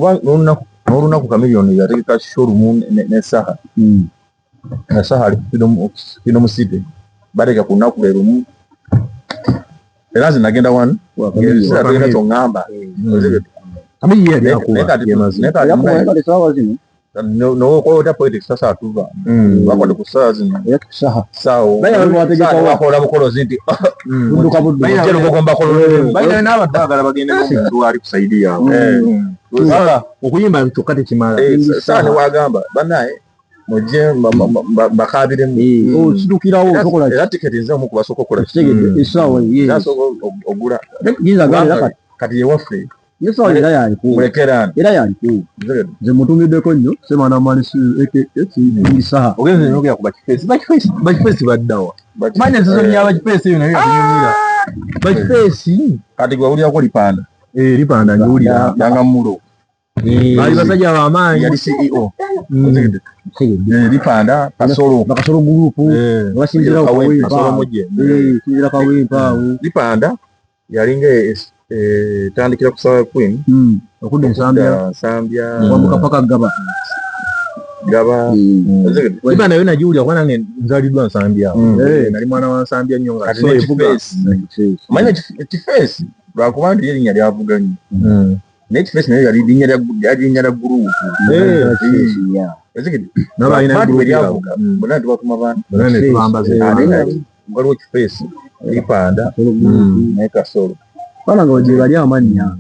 n'olunaku Chameleone yategeka showroom ne saha na saha ali kino musite bareka ku lunaku lerumu era zinagenda wanu tugenda tongamba no kwa politics sasa atuva bakwade kusaa zino sawa bakola bukolo zinti bunduka bayero bogomba kololo bayina n'abadagala bagende n'omuntu ali kusaidia sasa okuyimba bitokate kimala sasa ne wagamba banaye muje bakabire mu sidukirawo sokola era ticket nze mu kubasoko kola kitegede isawa sasa ogula yiza gala kati ye waffe yeso era yali ku mulekerana era yali ku nze mutumideko nnyo semana malisi isaha ogenze nyoge ku bakifesi baddawa manya zizo nya bakifesi bino byanyumira bakifesi kati gwa uli yako lipanda lipanda njuli yanga mulo bali basajja bamanyi yali CEO lipanda kasoro group basinjira ko kasoro moje sinjira kawimpa lipanda yalinge tandikira kusawa Queen okudde Sambia wamuka paka gaba lipanda yona Julia kwana nzalidwa Sambia nali mwana wa Sambia nyonga so evuga manya face bakubandi yeli nyali avuganye next face nayo yali dinyara group naba ina group yavuga bana tubakuma bana bana tubambaze ngalo face lipanda neka solo bana ngoje bali amanya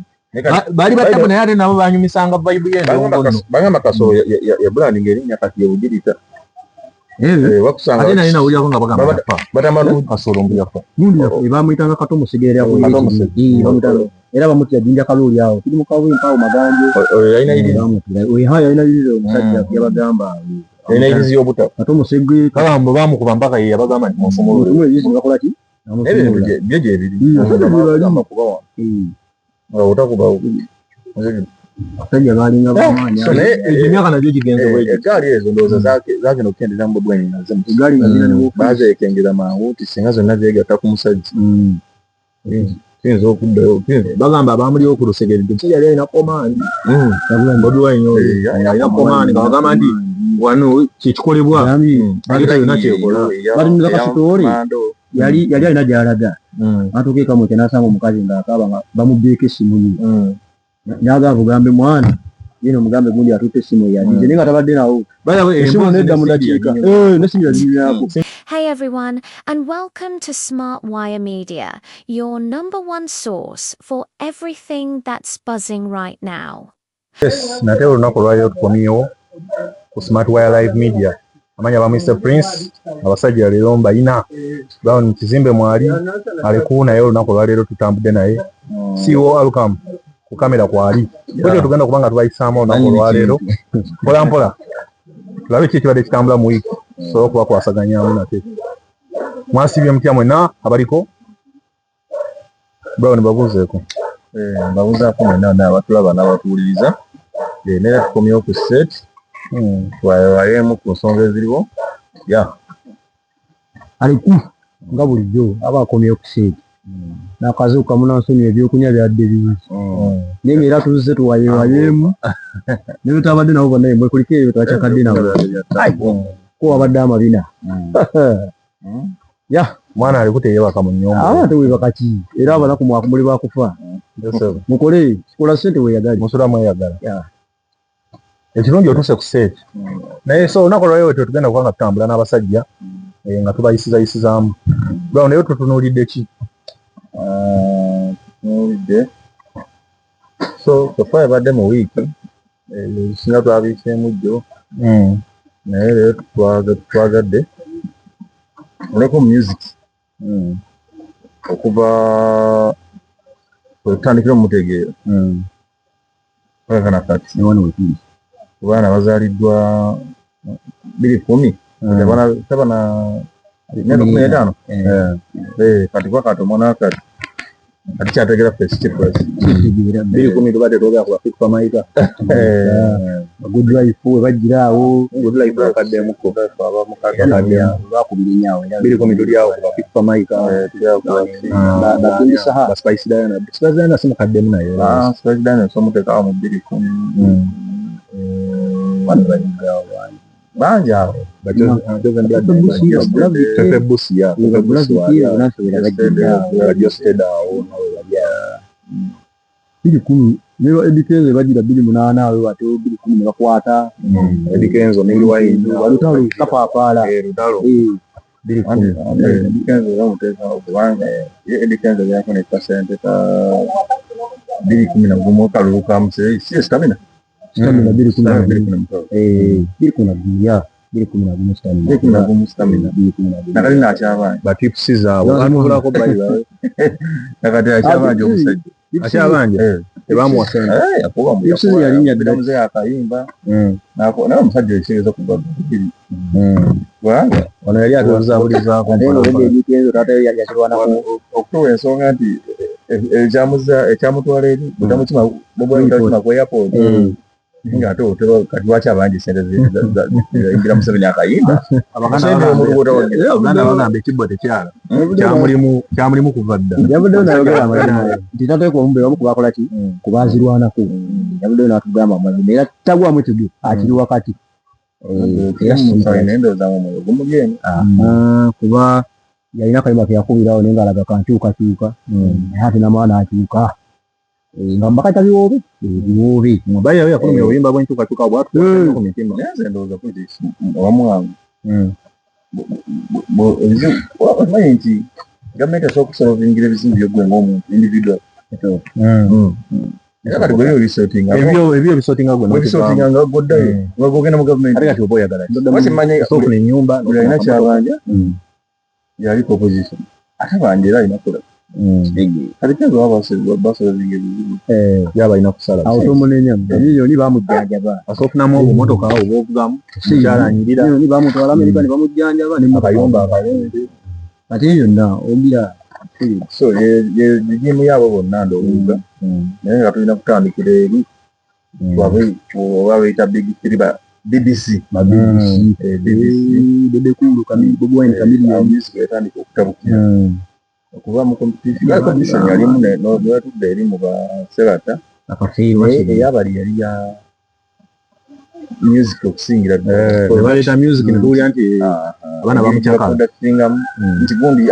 bali batabo na yale nabo banyumisanga vibe yendo banga kasolo ya branding erinya kati yebugirita wakusanga ate nalina uli akonga bagamba batamanu kasolo mbuya fa nundi bamuyitanga katomo sigere yako bamutanga era bamutya jinja kaluli yao kidi mukawe mpawo maganje yaina ili haya yaina ili omusajja yabagamba yaina ili yobuta katomo sigwe kalambo bamukuba mpaka ye yabagamba mufumulu umwe yizi ngakola ki byeje biri bagamba kubawa utakuba Tanya galinga bamanya emyaka nabyo kigenze bweje gali ezo ndoza zake no kendeza mbo bwenye nazo gali ngina ne baze ekengeza mahuti singazo navyega takumusajja kinzo kudde bagamba bamuli okulusegedde kyali alina komandi bobi wanyo alina komandi bagamba ndi wano kikolebwa alita yona kyekola bali mu kasitoli yali alina jalaga atokeka mu kenasanga omukazi ngakaba bamubbeeka esimu nyaga bugambe mwana yino mugambe gundi atutte simu ya DJ ninga tabadde nawo esimu nedda mu dakika nesimira yako. Hey everyone, and welcome to Smart Wire Media, your #1 source for everything that's buzzing right now. Yes, natero nakolwayo tukomyo ku Smart Wire Live Media. Amanya ba Mr Prince abasajja lero mbayina bawo mu kizimbe mwali alikuuna yero nakolwa lero tutambude naye CEO Alcam ku kamera kwali kweto tugenda kubanga tubayisamo nakolwa lero mpola mpola tulabe kibadde kitambula mu wiki so kuba kwasaganya nate mwasibye mutya mwena abaliko Brown babuzeeko babuza ko mwena n'abatulaba n'abatuuliriza nera tukomyewo ku set wayemu ku nsonga eziriwo aliku nga bulijjo abakomyewo ku set nakazuka munansonyi ebyokunya byadde bingi nenge era tuzize tuwayemu niyo tabadde nabo bonna emwe kuliko ebyo twachakadde nabo ko wabadde amabina mwana alikuteyebaka mu nnyumba abantu webakaki era abanaku mwakumuli bakufa mukole kola sente weyagali musula mweyagala ekirungi otuse ku set naye so nakolwayo tugenda kubanga tutambula n'abasajja nga tubayisizayisizaamu bwawo naye tutunuulidde ki so sofa yabadde mu wiiki singa twabiiseemu jjo naye leero twagadde oleko music okuva otandikira omutegeero kakana kati kubaana bazaaliddwa 2010 tabana 15 kati kwakato mwana kati atichategera first price biri kumi tubadde twogera ku bafit pamaika good life bajiraawo good life akaddemukko bakubira enyawo biri kumi tulyawo ku bafit pamaika bakindisaha Spice Diana simukaddemu naye Spice Diana somuteekawo mu 2010 bano bayigawo bangi awo Pepe Busi biri kumi niba edikenzo bagira 28 awe bate 10 bakwata edikenzo ne liwayindo walutalo kapaapala lutalo biri kumi edikenzo bamuteeka okubanga edikenzo yako ne percent ka 2010 kalulu kamuse si stamina biri kuna stamina nakali nakyabanje batipusi zaabwe banulako bayibawe nakati akyabanje omusajja akyabanje tebamuwasenda tipusi yalinya bidamuze akayimba nako naye omusajja ekitegeeza ku babiri kubanga ono yali atubuzabulizaako okutuwa ensonga nti ekyamutwala eri butamutima bobwamutima ku airport ngate otero kati lwaki abangi sente zaingira Museveni akayimba abaganda bagamba ekibbo tekyala kyamulimu kuva dda yabuddeyo nayogera amazima nti tateeka omumbe wamu kubakola ki kubazirwanako yabuddeyo natugamba amazima era tagwamu kidu akiri wakati kuba yalina akayimba keyakubirawo naye ngaalaga kankyukakyuka ate namaana akyuka nga mbakata biwoobe mobile yawe yakulumya obuyimba bw'enkyukakyuka bwatukuko ku mitima nze ndowooza kuti owamwangu omanyi nti gavumenti asobola okusolvingira ebizibu byogwe ng'omuntu individual era kati gwe ebyo bisotinga nga goddayo nga gogenda mu gavumenti ate kati oba oyagala osofuna ennyumba alina kyabanja yaliko opposition ate banje era alina kola kati basolvinga ebizibu yaba alina kusala awo tomunenya miliyoni bamujjanjaba asofunamu obumotoka awo bwovugamu kyalanyirira miliyoni bamutwala Amerika ne bamujjanjaba nemakayomba akalonde ate yonna ogira so egimu yaabo bonna ndowooza naye nga tulina kutandikira eri oba bayita big three BBC bebekulu Bobi Wine Chameleone etandika okutabukira okuva mu competition yalimu netudde eri mu basebata eyabali yali ya music okusingira baleeta music netuwulira nti abaana bamukyakala nti gundi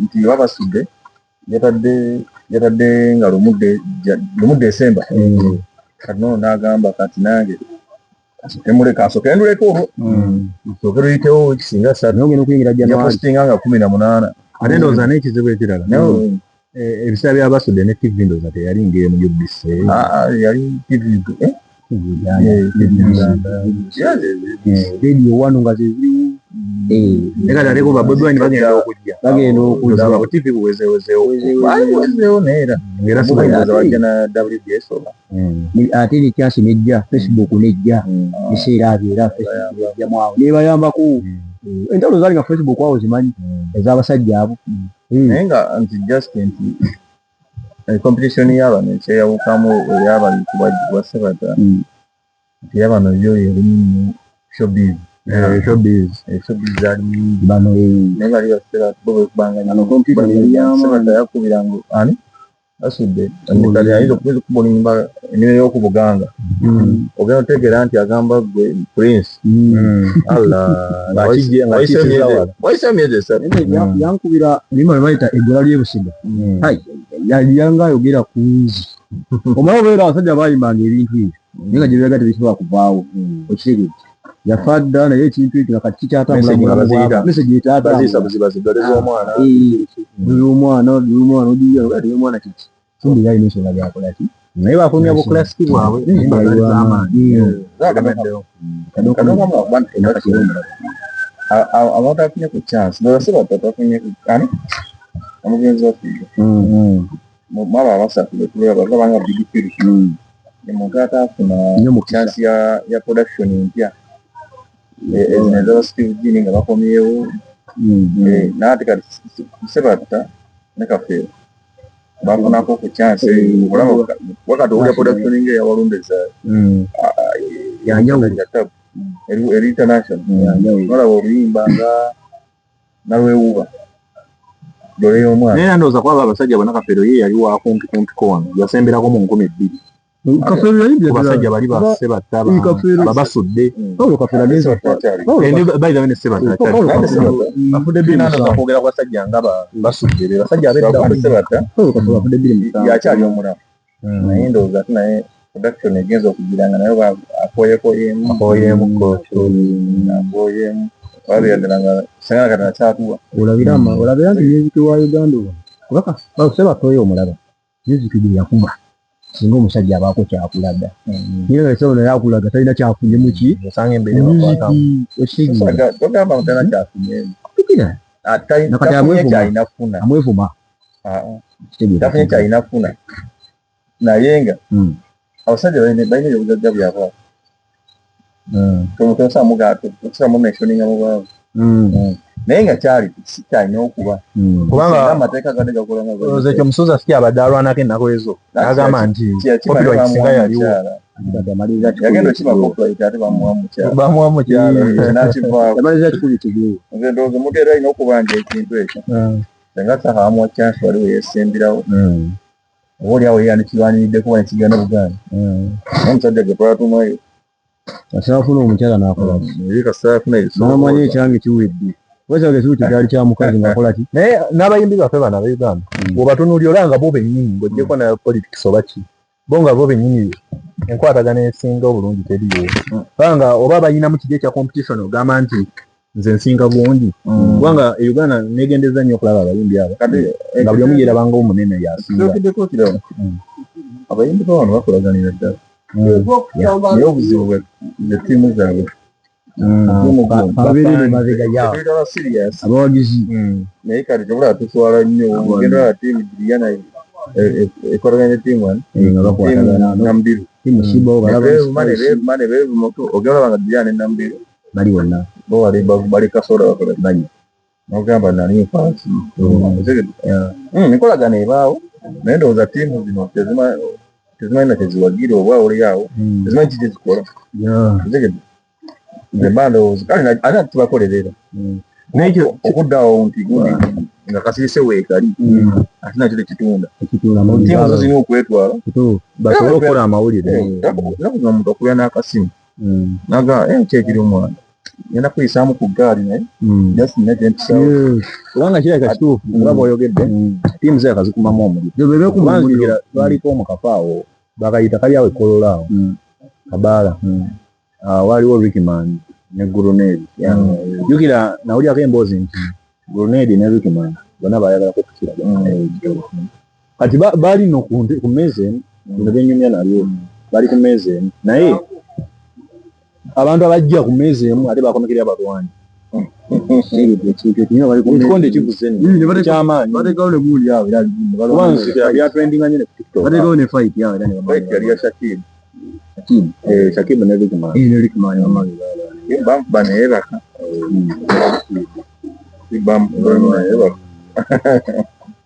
nti babasudde yatadde nga lumu Desemba kati nono n'agamba kati nange kasooke nduleka olwo sooke luyitewo ekisinga 3 yapostinga nga 18 ate ndowooza n'ekizibu ekirala ebiseera byabasudde ne TV ndowooza teyali ngeri mu UBC yali TV radio wano nga zeziriwo nekati ate kuba Bobi Wine bagenda okujja ku TV buwezeewo neera bajja na WBS oba ate nekyasi nejja Facebook nejja eseera abeera Facebook nejjamwawo nebayambako entalo zaali nga Facebook awo zimanyi ez'abasajja abo naye nga nti just nti competition y'abano ekyeyawukamu eyabali kubwa sebata nti y'abano yo yerimu showbiz ali bano naye bali basebata bo bekubanganya sebata yakubira ngu ani asudde kali ayinza okubolimba ennimiro y'okubuganga ogenda otegeera nti agamba gwe Prince wayise emyezi 3 yankubira lima lwebayita eggola ly'ebusiga yaliyanga ayogera ku nzi omala obeera abasajja bayimbanga ebintu ebyo naye nga gye biraga tebisobola kuvaawo okitegeeza yafa dda naye ekintu ekyo kati kikyatambula meseji etaataomwana omwana kiki fundi yalina ensonga gyakola ki naye bakomya bukulasiki bwabwe abantu afunye ku chance nolwasebata tafunye ani omugenzi wafiga mwaba abasatu betulabanga big three omuntu atafuna chance ya production empya ezinaza Steve Gini nga bakomyewo naate kati sebata ne Kafeero bafunako ku chance olaba wakati owulya production ng'eya Walumbeza yanjawulo eri international olaba oluyimba nga nalwewuba dole y'omwana naye ndowooza kwaba abasajja banakafeero ye yali wakumpiko wano yasemberako mu 2000 kafeero yayimbye abasajja bali basebatta babasudde Paulo kafeero ageza bayita bene sebatta bafudde binanoza kwogera ku basajja nga basudde be basajja abedda sebatta Paulo kafeero afudde 2 yakyali omulamu naye ndowooza ate naye production egenza okugira nga nayo akoyeemu babiraddala nga sagala kati akyatuwa olabira nti music wa Uganda kubaka sebatta oyo omulaba music gye yakuba singa omusajja abaako kyakulaga naye nga ekisobola yakulaga talina kyafunye muki osanga embeera togamba mutalina kyafunye kyayinafuna amwevuma tafunye kyayinafuna naye nga abasajja balina ebibugagga byabwe tomusamu mentioninga mu bwabwe naye nga kyali kyalina okuba kubanga amateeka gadde gakola nga ekyo musuuza si kyabadde alwanako ennaku ezo agamba nti copyright singa yaliwo yagenda okibakopyright ate bamuwa mukyala yamaliza kikulu kigulu nze ndowooza omuntu era alina okuba nti ekintu ekyo senga saha wamuwa chance waliwo yeesimbirawo oba oli awo yeyandikirwanyiridde kuba nekigenda Buganda naye omusajja gwe twatumayo asaafuna omukyala n'akola n'amanya ekyange kiwedde wesage kibu kikyali kya mukazi ng'akola ki naye n'abayimbi baffe bana Uganda bw'obatunuulira olanga bo bennyini ng'oggyeko na politics oba ki bo nga bo bennyini enkwatagana esinga obulungi teriyo kubanga oba bayinamu kiri ekya competition ogamba nti nze nsinga gundi kubanga Uganda negendeza nnyo okulaba abayimbi abo nga buli omu yeerabanga omunene yasinga abayimbi bawano bakolaganira ddala naye obuzibu bwe ttiimu zaabwe abawagizi naye kati tobula tuswala nnyo ogenda ola ttiimu Juliana ekolaganya ttiimu Nambiru mane beevumoto ogenda olaba nga Juliana ne Nambiru bali wonna bo bali kasoda bakola banyi nogamba nani nfansi enkolagana ebaawo naye ndowooza ttiimu zino tezimanyi kyeziwagira oba oliawo tezimanyi ki kyezikola nze mba ndowooza kale ate ati tubakolerera nekyo okuddawo nti gundi nga kasirise weekali ate nakyo tekitunda ttiimu zo zirina okwetwala basobole okukola amawulire nakuzima omuntu okulya n'akasimu naga kyekiri omwana yenda kuyisaamu ku ggaali naye just nina kyempisawo kubanga kirabika kituufu nga bw'oyogedde ttiimu ze yakazikumamu omuliro kubanzikira twaliko omukafaawo bakayita kali awo ekolola awo kabaala waliwo Rickman ne Grenade jukira nawulyako emboozi nti Grenade ne Rickman bonna bayagalako kukiraga kati baali no ku mmeeza emu bino byenyumya nabyo bali ku mmeeza emu naye abantu abajja ku mmeeza emu ate bakomekerera abalwanyi ekikonde kivuze kyamaanyi bateekawo ne guuli awo era kubanzikira byatrendinga nnyo ne ku TikTok bateekawo ne fight yawo era yali ya Shakib ne Rickman bampa naye baka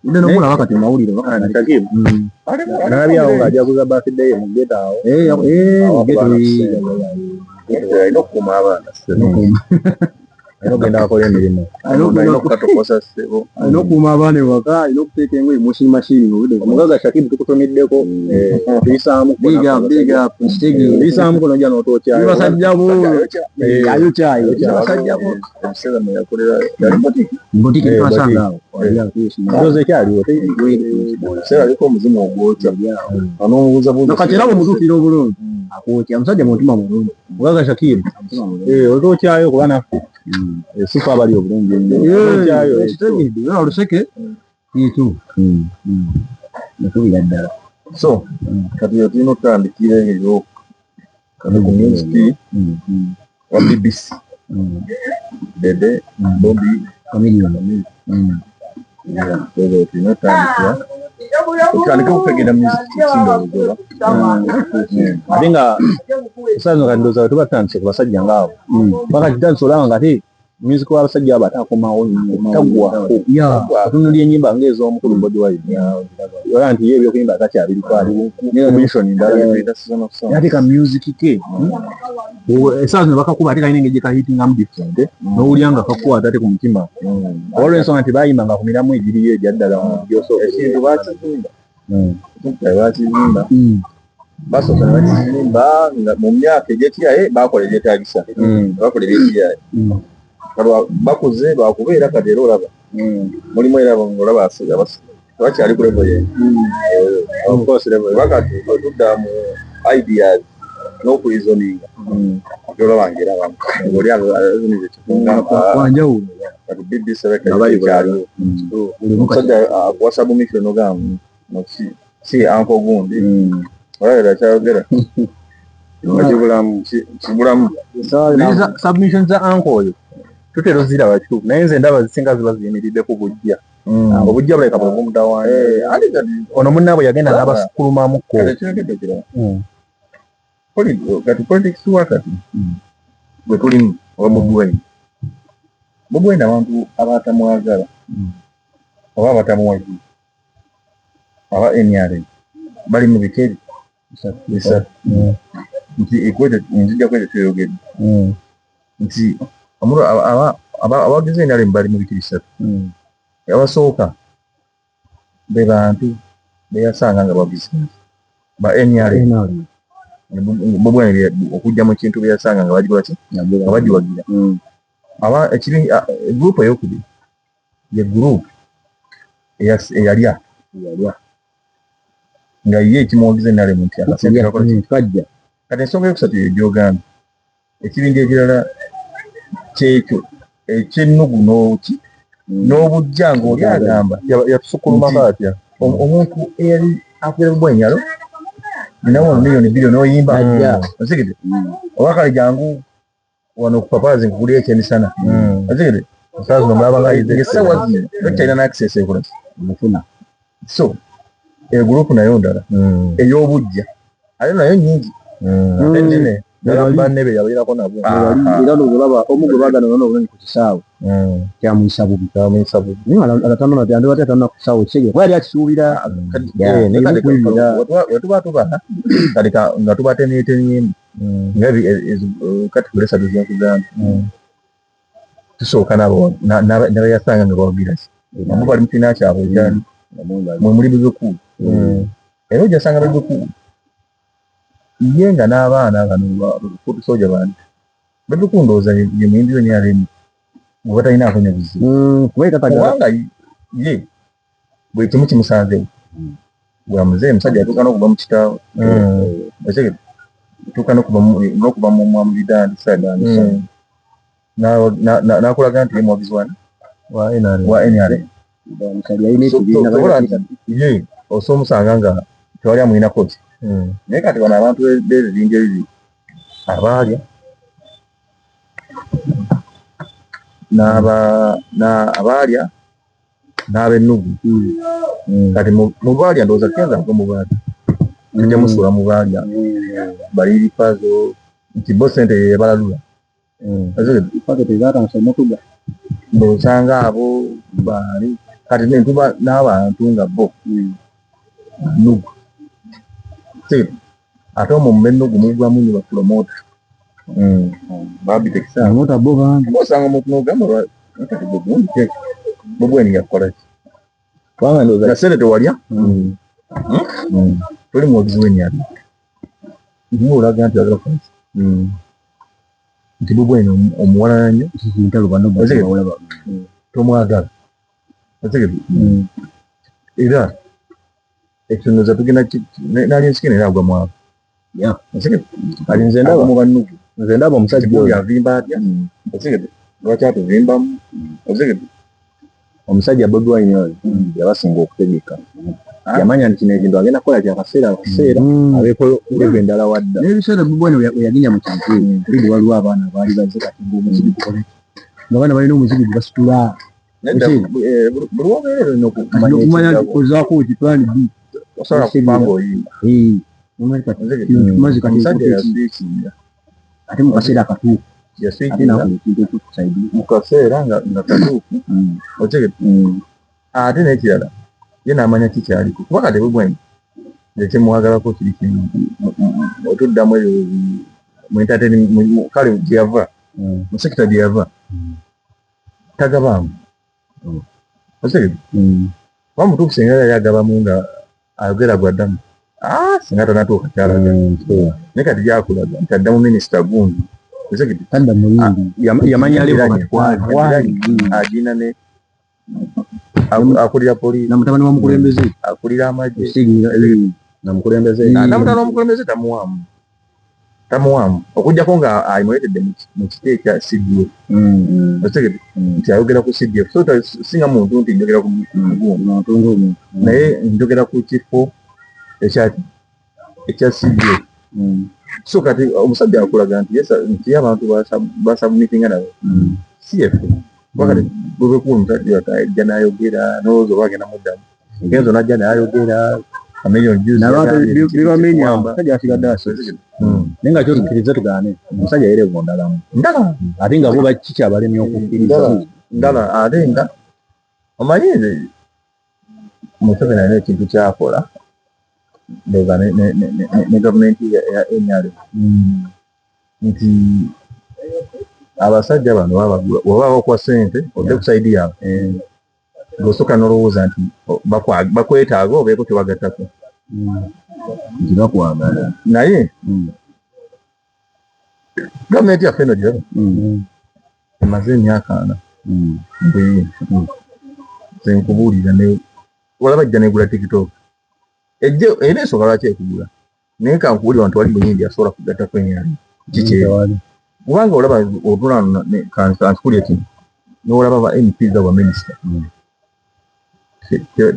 ine nomulaba kati mawulire Shakib nalabyawo ng'ajaguza birthday mu ghetto awo alina okukuuma abaana alina okugenda bakola emirimu alina okukatokosa ssebo alina okukuuma abaana ewaka alina okuteeka engoye machine omugaga Shakib tukutumiddeko tuyisaamu tuyisaamu kono nja n'otokyayo basajja bo ayokyayo basajja bo ebiseera mwe yakolera yali botiki twasanga awo ndoze ekyaliwo ebiseera aliko omuzimu ogwokya anomubuuza nakati era bwemutuukira obulungi akwokya omusajja muntuma mulungi mugaga Shakib otokyayo kuba naffe sifa abali obulungi ekyayo oluseke itu nekubira ddala so kati yo tulina okutandikira eyo kati ku music wa BBC Dede Bobby Chameleone tulina okutandikira tutandike okupegera music kindowooza ate nga esaawa zino kati ndowooza bwe tuba tutandise ku basajja ng'abo paka kitandise olaba nga ate music w'abasajja abo atakomawo tagwako atunulya ennyimba ng'ez'omukulu Bobi Wine era nti ye ebyokuyimba atakyabiriko ali mission ndala nekweta season of song ate ka music ke esaawa zino bakakuba ate kalina engeri gye kahitingamu different n'owulya nga kakukwata ate ku mutima olw'ensonga nti bayimbanga ku miramwa egiriyo egyaddala ekintu bakizimba basooka ne bakizimba nga mu myaka egy'ekiraye bakola ebyetaagisa bakola ebyekiraye bakuze bakubeera kati era olaba mulimu era olaba bakyali ku level ye wakati otudda mu ideas n'okuizoninga gyolabangira oli wanjawulo kati BBC kyaliwo omusajja akuwasa bumikiro nogamu si anko gundi olabera kyayogera kibulamu submission za anko oyo tutero ziraba kituufu naye nze ndaba zisinga ziba ziyimiridde ku bujja obujja buleka bwegumutawaana ono munnaabwe yagenda n'abasukulumamuko kati politics wakati bwe tulimu oba Bobi Wine abantu abatamwagala oba abatamuwagira aba NRM bali mu bikeri bisatu nti nzija kwete tuyogedde nti abagize NRM bali mu bikeri bisatu abasooka be bantu beyasanga nga babizinesi ba NRM Bobi Wine okujja mu kintu beyasanga nga bagirwaki nga bagiwagira ekiri group eyokubiri ye group eyalya nga ye ekimwogize NRM nti akajja kati ensonga yokusatu egyogamba ekibinja ekirala kyekyo ekyennugu n'obujja ng'oli agamba yatusukulumako atya omuntu eyali akulira bubwenyalo ninawo miliyoni bilioni oyimba ozigide oba kale jangu wano kupapazi nkugulira ekyemisana ozigide saa zino mulaba nga esawa zino tokyalina n'access ekola mufuna so egulupu nayo ndala ey'obujja ate nayo nyingi enene banne yabeerako nabo era nolaba omu gwe baagana n'obulungi ku kisaawe kyamuyisa bubi naye alatano nati andi bati atalina ku kisaawe kyege kuba yali akisuubira wetuba kati nga tubatenietenyemu nga kategori esatu zenkugamba tusooka nabo nabayasanga nga bawagira ki abo bali mu kibiina kyabwe ekyali mwe muli buzukulu era ojasanga buzukulu ye nga n'abaana bano futu soja bandi bebikundooza ye muyimbi yo NRM bwe batalinaako ne buzibu kubanga ye buli kimu kimusanzewo bwa muzeeyi musajja yatuuka n'okuva mu kitaawe tuuka n'okuva mu bidandi n'akulaga nti ye muwagizi wa NRM ye osoomusanga nga tewali amuyinako ki naye kati bano abantu b'ebibinja ebibiri abaalya abaalya n'ab'ennugu kati mu baalya ndowooza kenza nko mu baalya tujja musuula mu baalya balirifazo nti bo sente yebalalula ndowooza abo baali kati nentuba n'abantu nga bo nnugu ate omwo mu b'ennugu mugwamu nyo bapromota babitekisaosanga omuntu n'ogamba kati bwegundi keki Bobi Wine yakukola ki kubanga ndowooza nasere tewalya toli muwagizi w'ennyali ntimu olaga nti agala kukola ki nti Bobi Wine omuwalana nnyo tomwagala era ekyonoza tugenda nali ensikene era agwa mwabo kati nze ndaba mu bannugu nze ndaba omusajja oyo avimba atya lwaki atuvimbamu omusajja Bobi Wine oyo yabasinga okutegeka yamanya nti kino ekintu agenda kukola kyakaseera abeeko levo endala wadda n'ebiseera Bobi Wine weyagenya mu kintu ekyo waliwo abaana baali bazze kati ng'omuzigi gukole nga abaana balina omuzigi gubasitula buli wobeerero nokumanya nti ozaako ekipulaani B osobola kubanga oyimba omusajja yasiikinga ate mu kaseera akatuufu ya switchinga mukaseera nga katuufu otegedde ate n'ekirala ye n'amanya kikyaliko kuba kati bwe ekyemuwagalako kiri kimu otuddamu eyo mu entertainment kale gye yava mu sekita gye yava tagabamu otegedde kuba mutuufu singa yali agabamu nga ayogera gwaddamu singa tanatuuka kyalaga naye kati gyakulaga nti addamu minisita gundi yamanya agina ne akulira poliisi namutabani wa mukulembeze akulira amagye namukulembeze namutabani w'omukulembeze tamuwaamu okujjako nga ayimuletedde mu kiti ekya CDF otegedde nti ayogera ku CDF so singa muntu nti njogera ku gundi naye njogera ku kifo ekya CDF so kati omusajja akulaga nti abantu basubmitinga nawe CF wakati bwebekuwa omusajja ajja n'ayogera n'olowooza oba agenda muddamu genzo n'ajja n'ayogera amiliyoni bibamenya omusajja asigadde asozi naye nga kyotukkirize tugaane omusajja yereevo ndala ate nga bo bakikyabalemye okukkiriza ndala ate nga omanyize Museveni alina ekintu kyakola ndowooza ne gavumenti ya NRM nti abasajja bano waba bakuwa ssente odde ku saidi yaabwe ng'osooka n'olowooza nti bakwetaaga obeeko tebagattako nti bakwagala naye gavumenti yaffe eno gyero emaze emyaka 4 zenkubuulira walaba jja negula TikTok era ensonga lwaki ekugula naye kankubuulira wantu wali muyindi asobola kugattako enyali kikyewali kubanga olaba otulano kansikulya kino n'olaba ba MPs aba minisita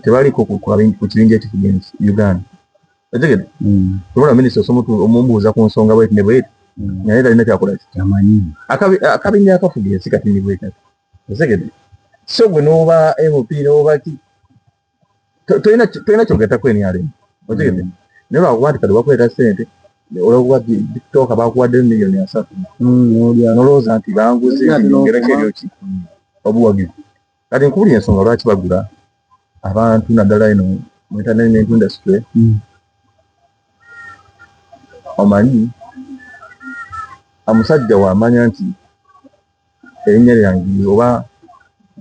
tebaliko ku kibinja ekikugenzi Uganda otegedde tubona minisita omumbuuza ku nsonga bweti ne bweti naye talina kyakola akabinja akafuga ensi kati ni bwekati otegedde so gwe n'oba MP n'oba ki tolina kyogattako NRM otegedde naye lwakuba nti kati bakweta ssente olwokuba TikTok bakuwadde miliyoni 3 nolowooza nti banguze ngereko eryoki obuwagizi kati nkubulira ensonga lwaki bagula abantu naddala eno mu entertainment industry omanyi omusajja wamanya nti erinnya lyange oba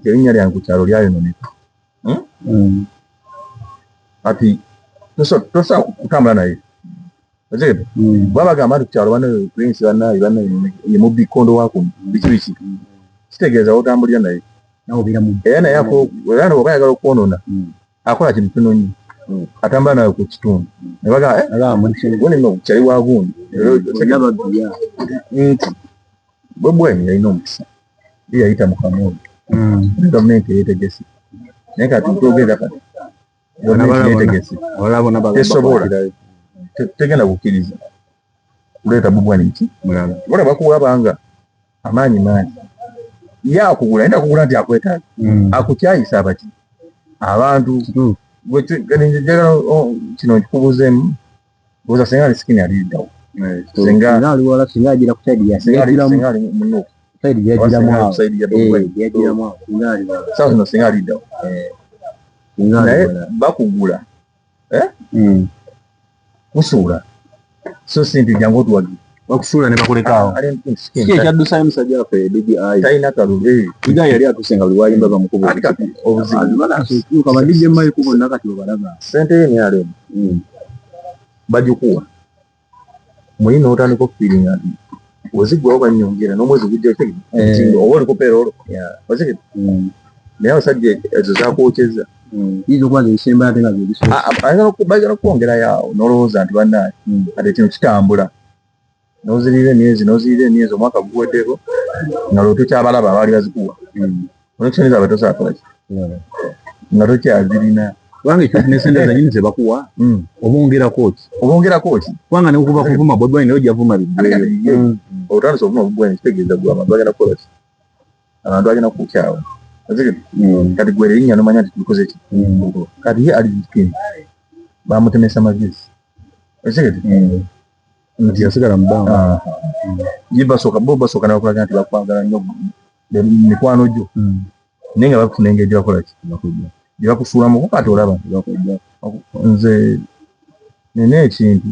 erinnya lyange ku kyalo lyayononeka ati tosobola kutambula naye otegedde baba bagamba nti ku kyalo banaye prince banaye ye mubbi kondo wako biki kitegeeza otambulira naye era naye era oba ayagala okwonona akola kintu kino nnyo atambula nawe ku kitundu ne bagamba kyali wa gundi nti bwebweni yalina omukisa ye yayita mu kamooli gavumenti yeetegese naye kati twogera kati gavumenti yeetegese tesobola tegenda kukkiriza kuleeta bubwani nti bona bakuwabanga amaanyi mangi ye akugula ayina kugula nti akwetaaga akukyayisa abaki abantu kino nkikubuzeemu buuza singa ali sikini aliddawo singa agira ku saidi ali munuufu sawa zino singa aliddawo naye bakugula kusuula so sinti jangu otuwagira bakusuula ne bakulekaawo si ekyaddusayo musajja waffe BBI talina kalulu biga yali atusenga buli wayimba bamukuba obuzibu badijje mmayiko bonna kati obalaba ssente ye NRM bagikuwa muli n'otandika okufiiringa nti ozigwawo bannyongera n'omwezi gujja oba oliko peerolo ozigede naye abasajja ezo zakwokyeza izo kwanza ebisemba ate nga bagala okwongerayo n'olowooza nti bannaye ate kino kitambula n'ozirira emyezi omwaka guweddeko nga lwe tokyabalaba abaali bazikuwa olwekisoniza abe tosaakolaki nga tokyazirina kubanga ekyo nesente zanyini zebakuwa obongerako ki kubanga nekuba kuvuma bwebweni naye ojja vuma biggweyo otandisa ovuma bubweni kitegeeza gwe abantu bagenda kukola ki abantu bagenda kukukyawa kati gwe erinnya nomanya nti tulikoze ki kati ye ali zikini bamutemesa magezi ekigete nti yasigala mu bbanga Jibasoka bobasoka na okulaga nti bakwagala nnyo mikwano gyo naye nga bakufuna engeri gye bakola ki gye bakusuulamu kati olaba nze nina ekintu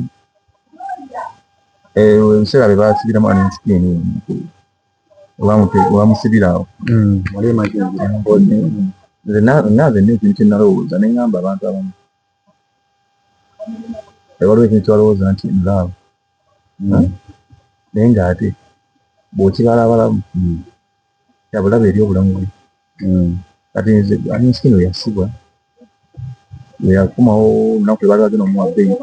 ebiseera bye baasibiramu Alinskin olwamusibira awo nze naaze nina ekintu kye nalowooza ne ngamba abantu abamu waliwo ekintu kyewalowooza nti nlaabo naye ng'ate bw'okibalabalamu yabulaba eri obulamu bwe kati nze Alinskin we yasibwa we yakomawo olunaku lwe baali bagenda omuwa bbeeyi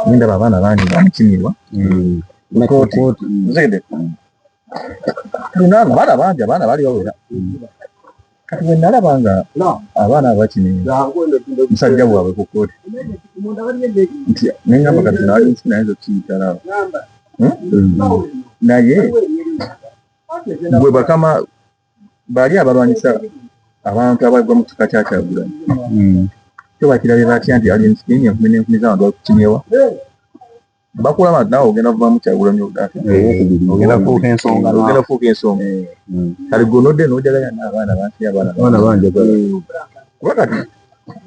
nindaba abaana bangi bamukimirwa nzegede lunanga abaana bangi abaana baali bawera kati bwe nalaba nga abaana abakinira musajja bwabwe ku kooti nti nengamba kati zino Alinskin ayinza okukiyitalawo naye bwe bakama baali abalwanyisa abantu abagwa mu kika kya Kyagulanyi kyo bakirabe batya nti Alinskin enkumi n'enkumi z'abantu bakukinyewa bakulaba nti naawe ogenda kuvamu Kyagulanyi ogenda kufuuka ensonga kale gwe nodde n'ojagala n'abaana bansi abaana banjagala kuba kati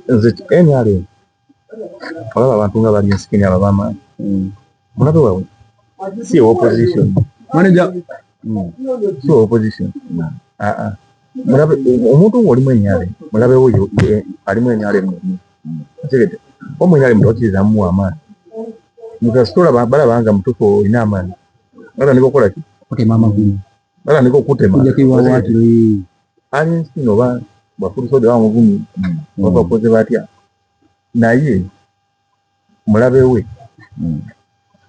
nze NRM olaba abantu nga Alinskin aba b'amaanyi mulabe waabwe si opposition manager si opposition mulabe omuntu ng'olimu NRM mulabe oyo alimu NRM tegete omu NRM tokiriza muwa amaanyi mukasitola balabanga mutuufu olina amaanyi batandika okukola ki batandika okutema Alinskin oba bafulisoode bamuvumi oba bakoze batya naye mulabe we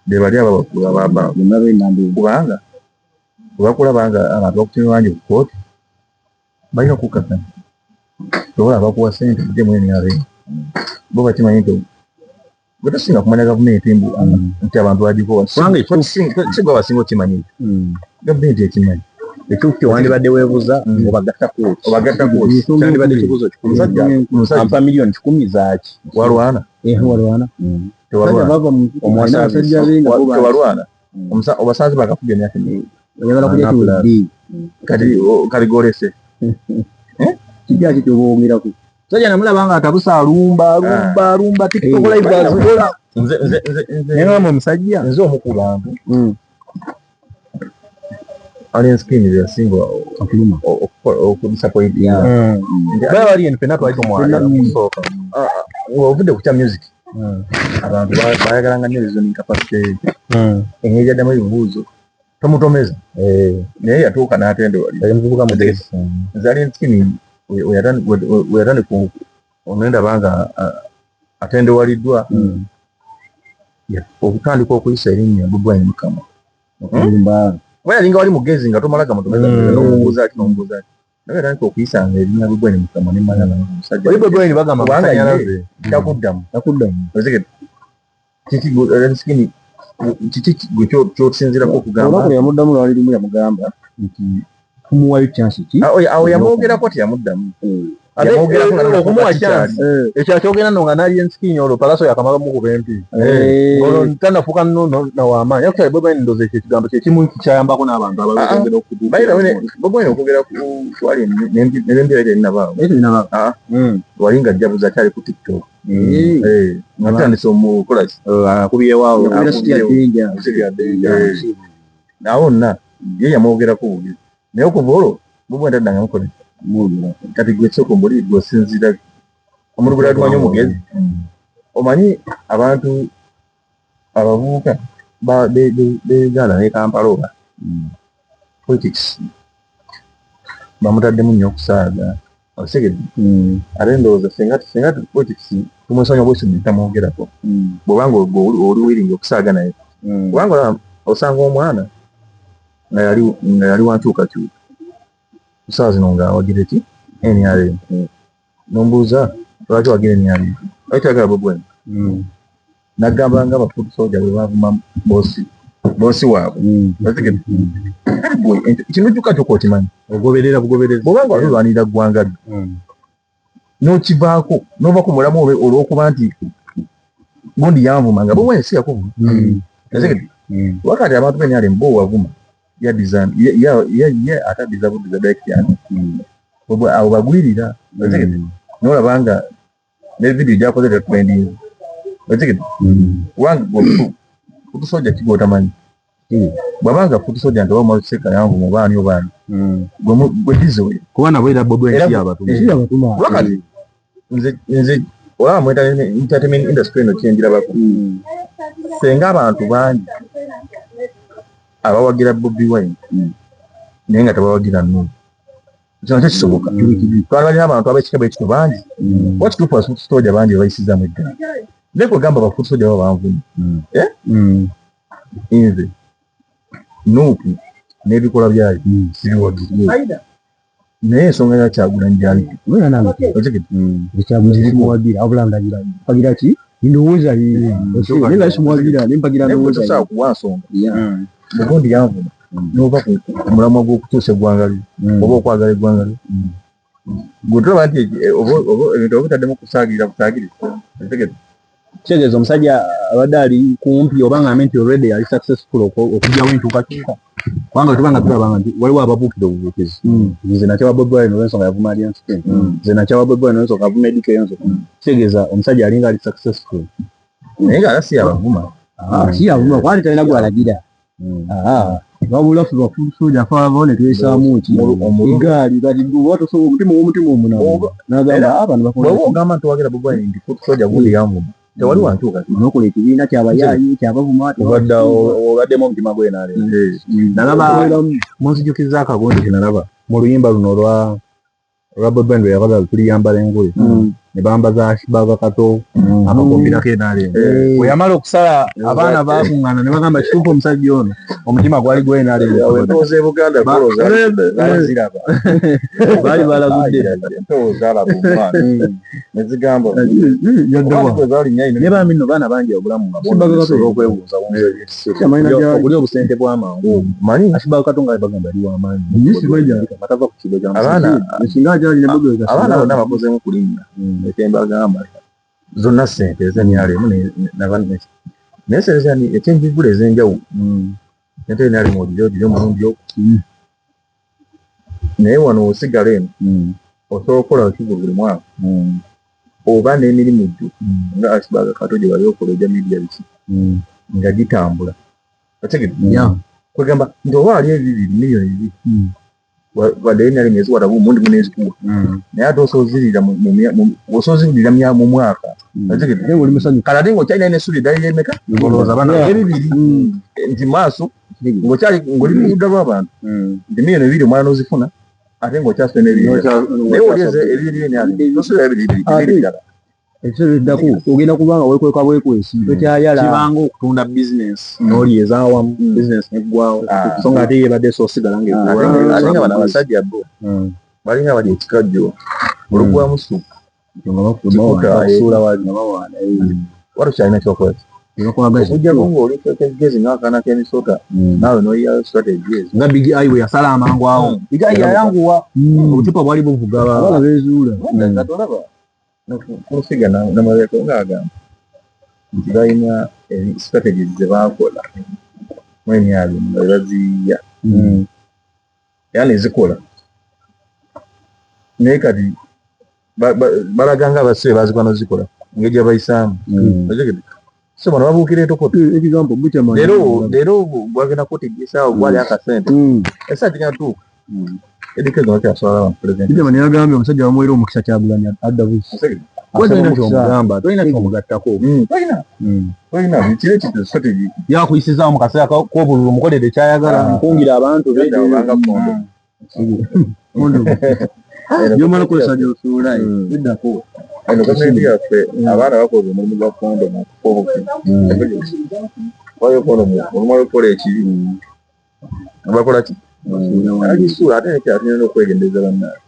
be bali ababakula kubanga webakulabanga abantu bakutemye bangi ku kooti balina okukkakkanya tobola bakuwa ssente ejje mu NRM bo bakimanyi nti gwe tosinga kumanya gavumenti mbu nti abantu bagikowa sigwa basinga okimanyi gavumenti ekimanyi ekyuki wandibadde weebuza obagatta kooti kyandibadde kibuzo kikulu miliyoni 10 zaaki walwana tewalwana obasanze bakafubya emyaka kati golese kijaki kyobawongerako sajja namulaba nga atabusa alumba TikTok live azigola nze omusajja nze omu ku bantu Alinskin yasinga okudisappoint bali enfena twali tomwala kusooka ovudde ku kya music abantu bayagalanga nnyo reasoning capacity engeri gyaddamu ebibuuzo tomutomeza naye yatuuka n'atenda omuvubuka mugezi nze Alinskin weyatandika onendaba nga atendewaliddwa okutandika okuyisa erinnya Bobi Wine Mukama wayalinga wali mugezi nga tomala gamutomeza n'omubuuza ki naye yatandika okuyisanga erinnya Bobi Wine Mukama nemanya namusajja oli Bobi Wine bagamba mukanyalaze yakuddamu kiki Alinskin kiki gwe kyosinzirako okugamba yamuddamu lwali limu yamugamba nti kumuwayo chance ki awo yamwogerako teyamuddamu okumuwa chance ekyo akyogera nno nga n'Alinskin olwo palaso yakamala mukuba empi olwo tanafuuka nno nawamaanyi yakukyali Bobi Wine ndoza ekyo ekigambo kyekimu kikyayambako n'abantu abalogera Bobi Wine okwogera ku twali nebembeera terinabaawo wali nga jabuza kyali ku TikTok nga tutandise omukola akubyewawo awo nna ye yamwogerako bubi naye okuva olwo Bobi Wine taddanga mukola kati gwe sooka mbuli gwosinzira omuntu gwe tumanyi omugezi omanyi abantu abavubuka begaana ne Kampala oba politics bamutaddemu nnyo okusaaga osegedde ate ndowooza singa politics tumusonyiwa bwesudi tamwogerako bwobanga oli wiringi okusaaga naye kubanga osanga omwana nga yali wankyukakyuka kusaawa zino nga wagira eki NRM nombuuza lwaki wagira NRM lwaki twagala Bobi Wine nagamba nga abafuuti soja bwe bavuma boosi waabwe kino kyukakyuka okimanyi ogoberera bugoberezi bwobanga walulwanirira ggwanga lyo n'okivaako n'ova ku mulamu olw'okuba nti gundi yanvuma nga Bobi Wine si yakuvuma wakati abantu benyali mbo wavuma ya design ya ata design direct yani abo bagwirira nola banga ne video jakoze trending bazike wangu kutusoja kigo tamanyi babanga kutusoja ndo mu seka yangu mu bani obani gwe dizo kubana bwera bobo ensi abatuma wakati nze wa mu entertainment industry no chenjira bako senga abantu bangi abawagira Bobi Wine nenga tabawagira no cyangwa kisoboka twali abantu abekika bekito bangi what group was stoja bangi bayisiza mu ddala neko gamba bafusoja babanvu inze nupi nebikola byayo siriwagira naye ensonga ya Kyagulanyi gyali wera nange ekyagulanyi muwagira abulandagira pagira ki ndowooza nenga simuwagira nempagira ndowooza nekosa kuwa nsonga mugundi yanvu nova ku mulamwa gw'okutuusa eggwanga lyo oba okwagala eggwanga lyo gutulaba nti obo ebintu obutaddemu kusaagirira kitegeeza omusajja abadde ali kumpi oba ng'ambe nti already ali successful okugyawo enkyukakyuka kubanga tubanga tulabanga nti waliwo ababuukira obubuukizi nze nakyawa Bobi Wine olw'ensonga yavuma Alliance King nze nakyawa Bobi Wine olw'ensonga yavuma Edike Enzo kitegeeza omusajja alinga ali successful naye nga si yabavuma si yavuma kwani talina gwalagira wabula ffe bafusoja faavone twesaamu ki egaali kati watosobola omutima omunamu nagamba abano bakola ogamba nti wagira Bobi Wine ndi fusoja gundi yamvuma tewali wantuuka nokola ekibiina kyabayayi kyabavuma obaddemu omutima gwenaale nalaba munzijukiriza akagondi kenalaba mu luyimba luno olwa Bobi Wine lweyagala tuliyambala engule ne bambaza Ashibaga Kato amakombina kenaale weyamala okusala abaana bakuŋŋaana ne bagamba kituufu omusajja ono omutima gwali gwenaale entooza e Buganda ziraba baali balagudde entooza alaba nezigamba ne bambi nno baana bangi obulamu okwebuuza okuli obusente bw'amangu manyi Ashibaga Kato nga bagamba ali w'amaanyi matava ku kigo abaana bonna bakozeemu kulinnya ekembagamba zonna ssente ez'emyalemu naye serezani ekyenjigula ez'enjawulo ente enalimu ogiri omulundi oku naye wano osigala eno osobola okukola kivu buli mwaka oba n'emirimu gyo nga Ashibaga Kato gye bali okola egya media biki nga gitambula otegedde kwegamba nti oba ali ebibiri miliyoni 2 wadde enalimu eziwata omundi munezikuwa naye ate osozirira mu mwaka kale ate ng'okyalina n'essuubi eddala ly'emeka ebibiri nti maaso ng'oli mu ludda lw'abantu nti miliyoni 2 omwana n'ozifuna ate ng'okyasula n'ebiri naye olieze ebibiri enalimu tosula ebibiri ddala ekiseera eddako ogenda kubanga weekweka bwekwesi tokyayala kibanga okutunda bizinesi n'oli ezaawamu bizinesi neggwawo so nga ate yebadde soosigala ate nga bano abasajja bo balinga bali ekikajjo olugwamu supu watu kyalina kyokola okujjako ng'oli kegezi ng'akaana k'emisota naawe n'oyiyayo strategies nga Big Eye we yasala amangu awo Big Eye yayanguwa obucupa bwali buvuga abana beezuula nga tolaba kusiga n'amabeko ng'agamba nti balina strategies ze baakola mu emyalimu nga bebaziyiya era nezikola naye kati balaga nga abasibe bazikola nozikola engeri gye bayisaamu so bano babuukira entokoto leero bwagenda kutegeesaawo gwali akasente esa tigatuuka edikezo nakyasobola abantu pulezidenti Bidamani yagambye omusajja bamuweera omukisa Kyagulanyi adda busi tolina kyomugamba tolina kyomugattako tolina kiri ekyo strategy yakuyisizaawo mu kaseera k'obululu mukolere kyayagala mukungira abantu byomala okozesa gy'osuula biddako eno gavumenti yaffe abaana bakoze omulimu gwa kondomu okufaobuki kondomu olumala okukola ekibi bakola ki agisuula ate nekyatinena okwegendeza bannaabe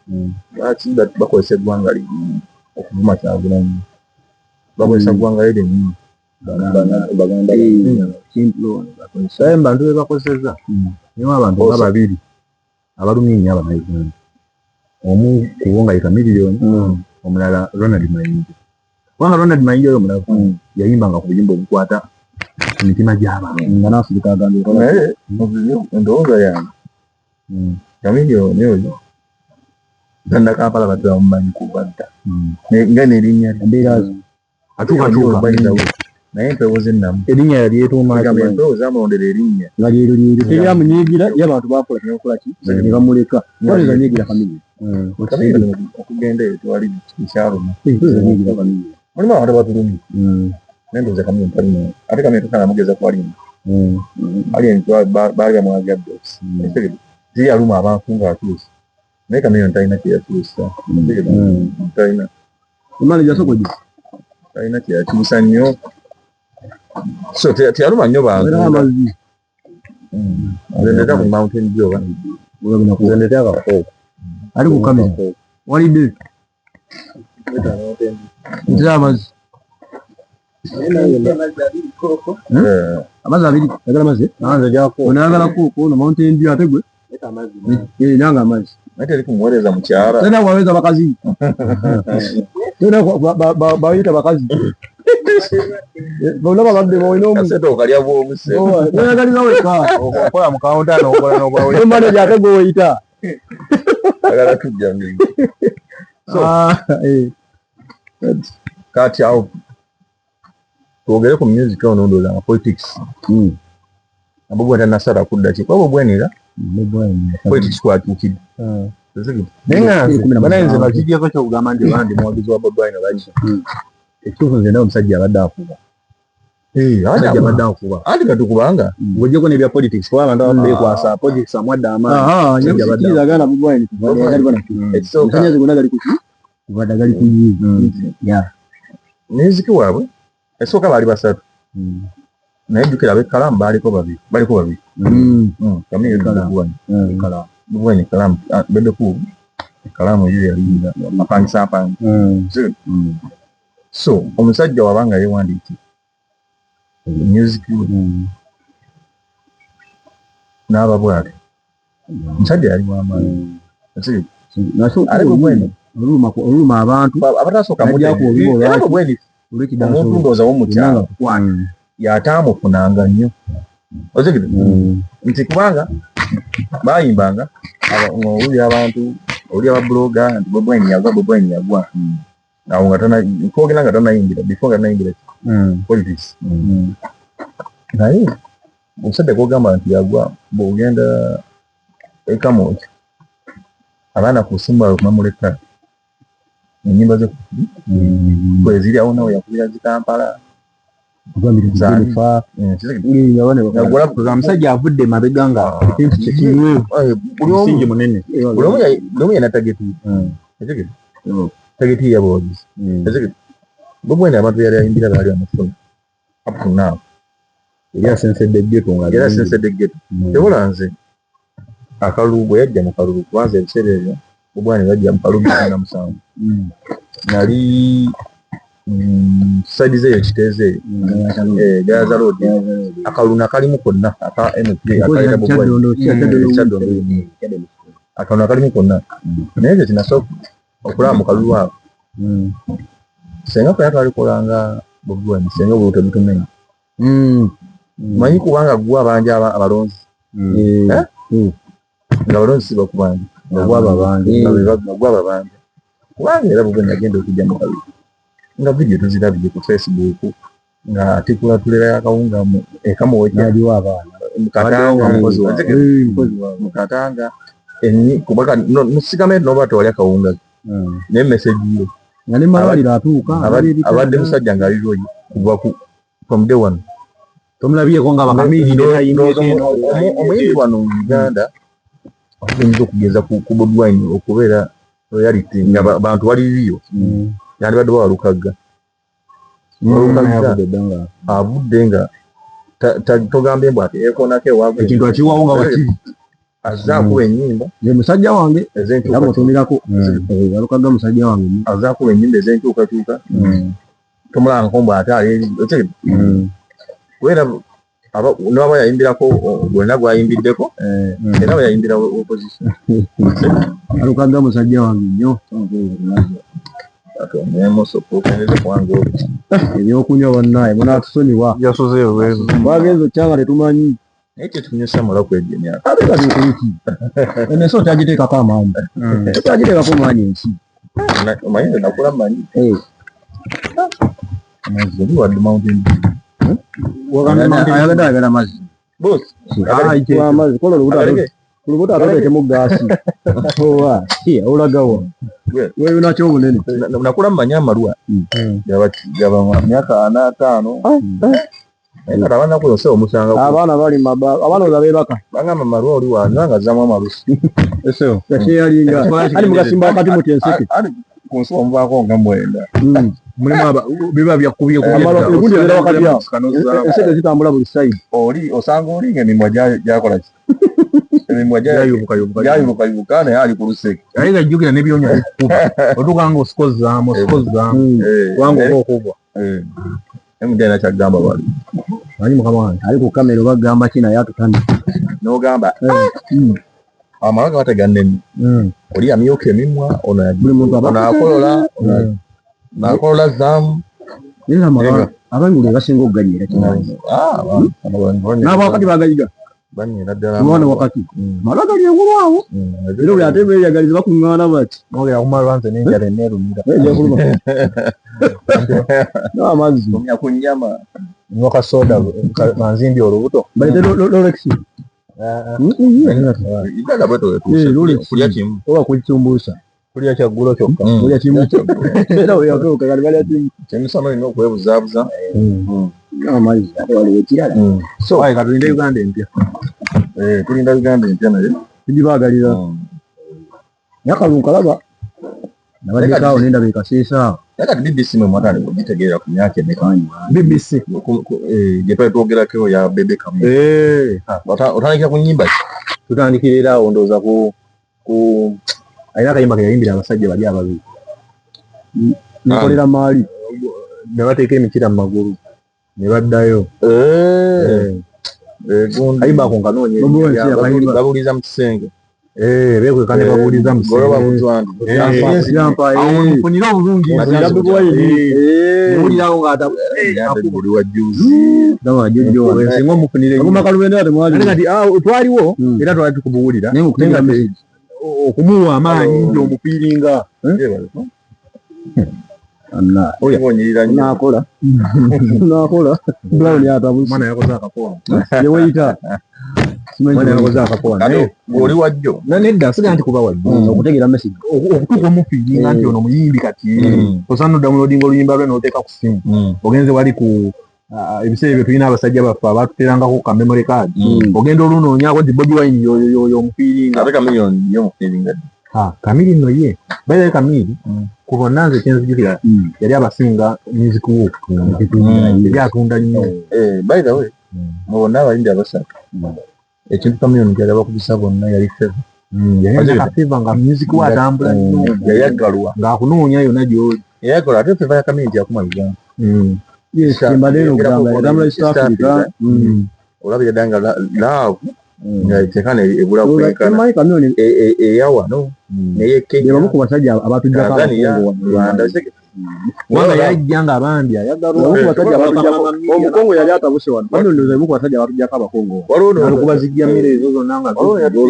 lwaki bakozesa eggwanga limu okuvuma Kyagulanyi bakozesa ggwanga lye lyennyini saye mu bantu be bakozesa nimu abantu nga babiri abalumiinya Abannayuganda omu kubo nga yita miliyoni omulala Ronald Mayinja kubanga Ronald Mayinja oyo omulala yayimbanga ku buyimba obukwata mitima gy'abantu nga n'Afrika agambye naye ndowooza yange Chameleone oyo ganda Kampala batula mumanyi kuva dda nga n'erinnya embeera atuuka naye empewo z'ennamu erinnya yali yetuuma empewo zamulondera erinnya nga lyero teryamunyiigira ye abantu bakola kinakola ki ne bamuleka waliza nyiigira Chameleone okugenda eyo tewali kikyaluma mulimu abantu abatulumi naye ndowooza Chameleone talina ate Chameleone tosana mugeza ku Alien baali bamwagadde tiyaluma abantu ng'atuuse naye Chameleone talina kyeyatuusa talina emana jasokoji talina kyeyatuusa nnyo so teyaluma nnyo bantu zendeta ku Mountain Dew zendeta akafo ali ku kamera walidde nzamazi amazzi abiri agala mazzi onayagala kooko no Mountain Dew ate gwe nanga amazzi naye teri kumuweereza mukyala tena waweza bakazi tena bayita bakazi bonna balwadde boina kasete okalya bwobuse oyagaliza weka okola mu kawunta n'okola n'obwawe manager ate gweoyita agala tujja kati awo twogere ku music awo nondooza nga politics abo bwena nasala kudda ki kwabo bwenera politics kwakyukidde naye nga banayenze bakigyeko kyokugamba nti bandi muwagizi wa Bobi Wine baki ekituufu nze nawe omusajja abadde akuba abadde akuba anti katukubanga ng'ogyeko n'ebya politics kuba abantu abamu beekwasa politics amwadde amaanyiagala Bobi Wine kuvamusanyyazi gonna gali kuki kuvadde gali kuyiizi muziki waabwe esooka baali basatu naye jjukira ab'ekalamu baliko babiri Bobi Wine kalamu beddeku ekalamu eyo yali mapangisa so omusajja wabanga yeewandiiki music n'aba bw'ati omusajja yali w'amaanyi oluluma abantu abatasooka omuntu ndowooza w'omukyalo y'ataamufunanga nnyo ozikiri nti kubanga bayimbanga owuli abantu oli ababuloga nti Bobi Wine yagwa awo nga twogera nga tanayimbira before nga tanayimbira politics naye omusajja gwogamba nti yagwa bw'ogenda ekamoki abaana ku simu bawe kumamuleka enyimba ze kweziri awo nawe yakubira zi Kampala omusajja avudde mabega nga ekintu kyekinywemusingi munene buli omu yena tageti yabozi Bobi Wine abantu yali ayimbira baali amufuna up to now era asensedde ggeto tebola nze akalulu bwe yajja mu kalulu kubanza ebiseera ebyo Bobi Wine yajja mu kalulu 7 nali side zeyo kiteeze Gaza Road akalulu nakalimu konna aka MP akalira Bobi Wine akalulu nakalimu konna naye ekyo kinasooka okulaba mu kalulu ako senga kwe twalikolanga Bobi Wine senga obululu tebutumenya manyi kubanga gwe abanja abalonzi nga abalonzi si bakubanja bagwaba banja kubanga era Bobi Wine agenda okujja mu kalulu nga video tuzirabye ku Facebook nga atikula tulera yakawunga ekamuwejaliwo abaana mukatanga kubaka nusigamenti noba tewali akawunga naye message yo nga ne malwaliro atuuka abadde musajja ng'aliroyi kuva from day one tomulabyeko nga bakamiri omuyimbi wano mu Uganda ayinza okugeza ku Bobi Wine okubeera royalty nga bantu baliriyo yandibadde bawalukagga avudde nga togambye mbw ati ekoonako ewavu ekintu akiwawo nga wakiri azze akuba ennyimba ye musajja wange era mutumirako walukagga musajja wange azze akuba ennyimba ez'enkyukakyuka tomulangako mbw ate kubeera n'aba yayimbirako gwena gwayimbiddeko era aba yayimbira opposition walukagga musajja wange nnyo atomemo sopo keneze kwangu ebyokunywa bannaye munatusonyiwa yasozeyo wezo bagenzo kyanga tetumanyi ekyo tunyesa mala kwegenya abeka tukuliki ene so tajiteekako amaanyi tajiteekako maanyi ensi omanyi nakula manyi amazzi oli wadde mountain ayagala mazzi boss amazzi kola olubuto ateekemu gaasi owa olagawa wewe nakyo obunene nakula manyi amalwa gaba myaka 4-5 Ena tabana ko yose omusanga abana bali abana olabebaka bangama marwa oli wanga zamu amarusi eso yalinga ali mugasimba wakati mu tenseke ali kunso mvako ngamwenda mulimu aba biba byakubiye kumala egundi era wakati ya esede zitambula buli side oli osanga oli ngemimwa jakola ki emimwa yayubuka ne ali ku luseke ayiga jjukira nebyonya otukanga osikozamu wangu okubwa emudena kyagamba bali ali mukama wange ali ku kamera bagamba kina yatutani n'ogamba amalaga bategannemi oli amyuka emimwa nakolola zamu abangulu basinga okuganyira nabo wakati bagayiga banyira ddala mwana wakati malaga lyengulwawo era buli ate beeyagaliza bakuŋŋaana bati nogera kumalwanze n'enjala enerumira n'amazzi omya ku nnyama nywa kasoda manzimbi olubuto baite lolexi igala bweto kulya kimu oba kukitumbuusa kulya kyaggulo kyokka kulya kimu era weyakoka kali balya kimu kyemisano ino okwebuzaabuza amazzi ate waliwo ekirala so ayi katulinde Uganda empya tulinda Uganda empya naye tugibaagalira nakalungu kalaba nabadekaawo nenda bekasiisa yakati BBC mwe mwatali kugitegeera ku myaka emeka BBC gye twogerako ya bebe kamu otandikira ku nnyimba ki tutandikira awo ndowooza ku ayina akayimba ke yayimbira abasajja bali ababiri nekolera maali ne bateeka emikira mu magulu ne baddayo kayimba ako nkanoonye babuuliza mu kisenge bekwekane babuuliza mu kisenge obulungi ewulirawo ngaatuli wajjuzi singa omufunire kati twaliwo era twali tukubuwulira okumuwa amaanyi nti omufiiringa nakola brown yatabusi mwana yakoze akapoa yeweyita mwana yakoze akapoa oli wajjo nedda siga nti kuba wajjo okutegeera message okutuuka omufiiringa nti ono muyimbi kati osana downloading oluyimba lwe n'oteeka ku simu ogenze wali ku ebiseera ebyo tulina abasajja baffe abatuterangako ka memory card ogenda olunoonyaako nti Bobi Wine yoyo omufiiringa ate Chameleone yo omufiiringa Chameleone no ye baye Chameleone ku bonna nze kyenzijukira yali abasinga music walk yali atunda nnyo by the way mu bonna abayimbi abasatu ekintu Chameleone kyali abakubisa bonna yali feva yali akafeva nga music walk atambula nnyo yayagalwa ng'akunoonya yonna gy'oli yayagalwa ate feva ya Chameleone yakuma Uganda yes kimbadelo ugamba yagamba East Africa olabye danga love tekane ebula kwekana mai Chameleone eyawa no neye Kenya bamuku basajja abatujja ka Rwanda wala yajjanga abandi ayagalo basajja abatujja omukongo yali atabuse wano bano ndoze muku basajja abatujja ka bakongo walono kubazijja mire ezo zonna nga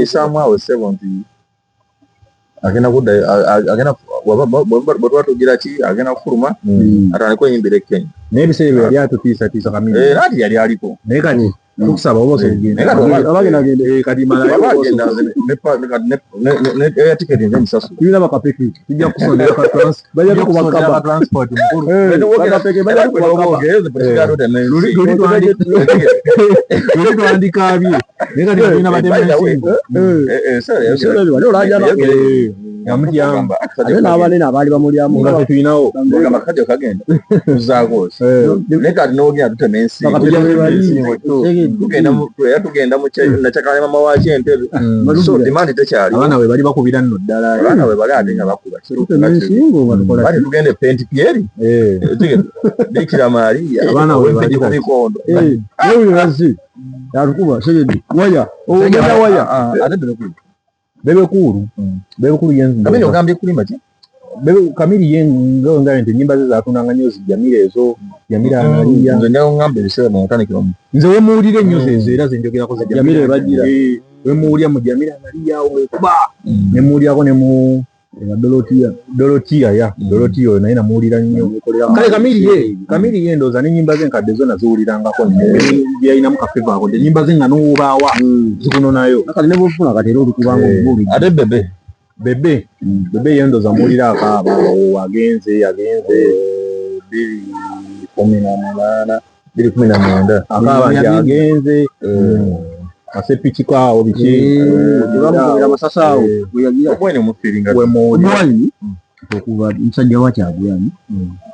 isamu awo 70 agenda kudda agenda bwatwa tugira ki agenda kufuluma atandika oyimbira Kenya n'ebiseera ebyo yali atutiisa Chameleone ati yali aliko naye kati tukusaba oba osobola kati mala ne tiketi nzemisasula tulina bakapeki tujja kusondera bajja tukubakaba transport luli twandikabye naye kati tulina batemensingo yamutiyamba ate n'abanene abaali bamulyamu nga tetulinawo ngamba kajja kagenda tuzaako naye kati n'ogenda tutema ensingo tugenda munakyakala mama waki entebe so demand tekyali abaana we bali bakubira nno ddala abaana we bali ate nga bakuba bali tugende penti pieri bikira Maria abaana we bali kubikondo buli bazi yatukuba segedi waya ogenda waya ate bebekulu yenzu kamenya ogambye kulimba ki bebe Kamili yengo nti nyimba ze zatunanga nnyo zijamira ezo Jamila analiya nze ndio ngambe bisera mu mutandikiro nze we muwulire nnyo ze era zenjogerako za Jamila ebagira we muwulira mu Jamila analiya wekuba ne muwulirako ne mu Dorotia ya Dorotia oyo naye namuwulira nnyo kale Kamili ye ndooza n'ennyimba ze nkadde zonna ziwulirangako nnyo yalinamu kafeva ako ennyimba ze nga n'owubaawa zikunonayo kale ne bufuna katera okukubanga obubi ate bebe ye ndooza muwulira akaaba agenze 2018 akaaba nti agenze asepikiko awo biki bamugera amasasa awo weyagira obwene mufiringa omwani okuva musajja wa Kyagulanyi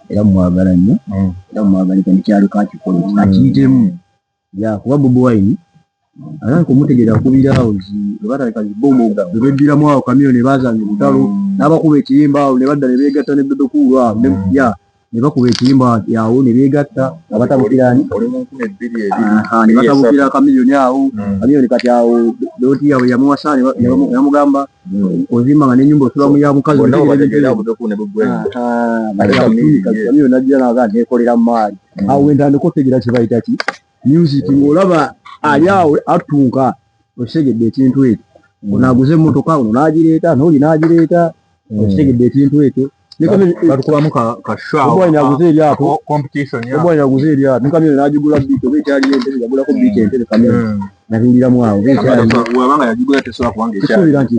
era mwagala nnyo era mwagalika nekyalo kakikola akiyitemu ya kuba Bobi Wine alanga kumutegera kubirawo bataleka zibomu beddiramu awo kamiyoni bazanye mutalo n'abakuba ekiyimba awo ne badda ne beegatta ne Bebe Cool awo ne bakuba ekiyimba yawo ne beegatta abatabukirani ne batabukira kamiliyoni awo kamiliyoni kati awo doti yawe yamuwasani yamugamba ozimba nga n'ennyumba osulamu ya mukazi kamiliyoni najja naga nekolera mu maali awo entandika otegera kye bayita ki music ng'olaba ali awo atunka okitegedde ekintu ekyo onaaguza emmotoka ono n'agireeta n'oli n'agireeta okitegedde ekintu ekyo batukubamu kashawa yaguze eryato ne kamiyoni n'agigula biiti oba ekyali entebe yagulako biiti entebe kamiyoni natindiramu awo wabanga yagigula tesobola kubanga tesuubira nti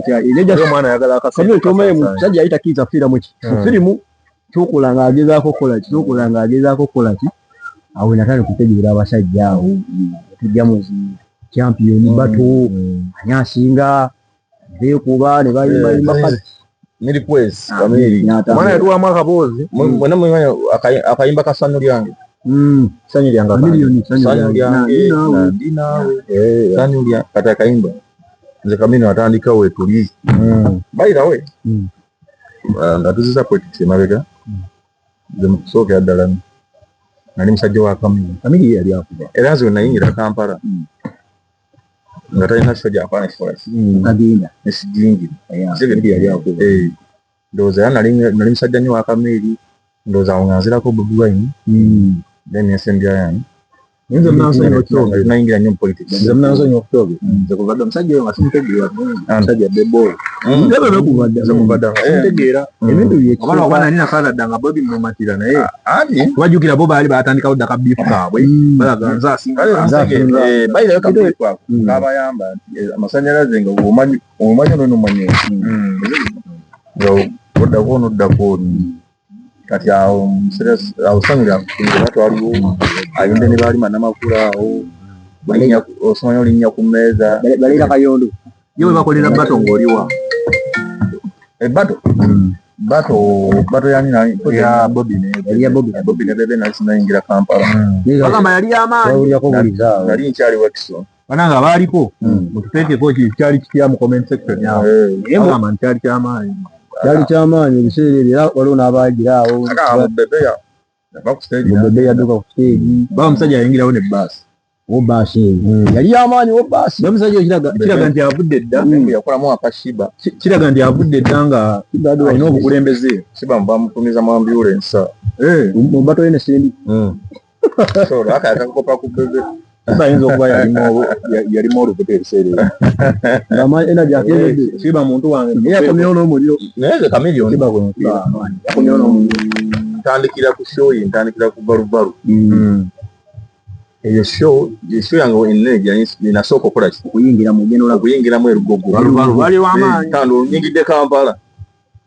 omwana ayagala akakamiyoni kyomaye musajja yayita kiiza firimu ki firimu kyokola ng'agezaako kukola ki awo natale kutegeera abasajja awo tujja muzi champion bato anyasinga beekuba ne bayimba Milikwezi Kamili mwana yatuwamu akabozi mwena mwanya akayimba ka Sanyu Lyange Sanyu Lyange Sanyu Lyange kati akayimba nze Kamili watandika we tuli bayira we nga tuziza politics emabega nze mukusooka ddala nali musajja wa Kamili yali akuba era nze nayingira Kampala nga talina kisajja afaana kikolaki kagenda nesijingira segedi yali akuba ndowooza era nali musajja nnyo wa Kamili ndowooza awo nga nzirako Bobi Wine then nsembya yani nze mnansonyi okutooga nayingira nnyo mu politics nze mnansonyi okutooga nze kuvadde omusajja oyo nga simutegeera musajja Beboy nze kuvadde nga simutegeera ebintu byekioba oba nali nafaanadda nga Bobi mumatira naye kubajjukira bo baali baatandikawo dda kabiifu kaabwe balaga nze asinga bayirayo kabiifu ako kabayamba nti amasanyalaze nga omanyi ono nomanyi nga oddako onoddako kati awo Sanyu Lyange batwaliwo ayonde ne balima n'amakula awo osomanya olinnya ku mmeeza balira kayondo yo bakolera bato ng'oliwa bato yani ya Bobi ne Bebe nali sinayingira Kampala bagamba yali y'amaanyi nali nkyali Wexon bananga baaliko mututeekeko kyali kitya mu comment section yawo bagamba nti kyali kyamaanyi ebiseera ebyo era waliwo n'abaagira awo Bebe yadduka ku stage baba omusajja yayingirawo ne baasi obaasi yali y'amaanyi obaasi omusajja kiraga nti avudde dda yakolamu akashiba kiraga nti avudde dda nga alina obukulembeze shiba bamutumiza mu ambulance mubatoye ne sendi so akakopa ku Bebe bayinza okuba yalimu olubuto ebiseera ng'amaanyi energy akeedde shiba muntu wange naye yakomyewo n'omuliro naye Kamiliyoni yakomyewo n'omuliro ntandikira ku show ntandikira ku balubalu eyo show yange ennene nasooka okukola ki okuyingiramu erugogo balubalu w'amaanyi tando nyingidde Kampala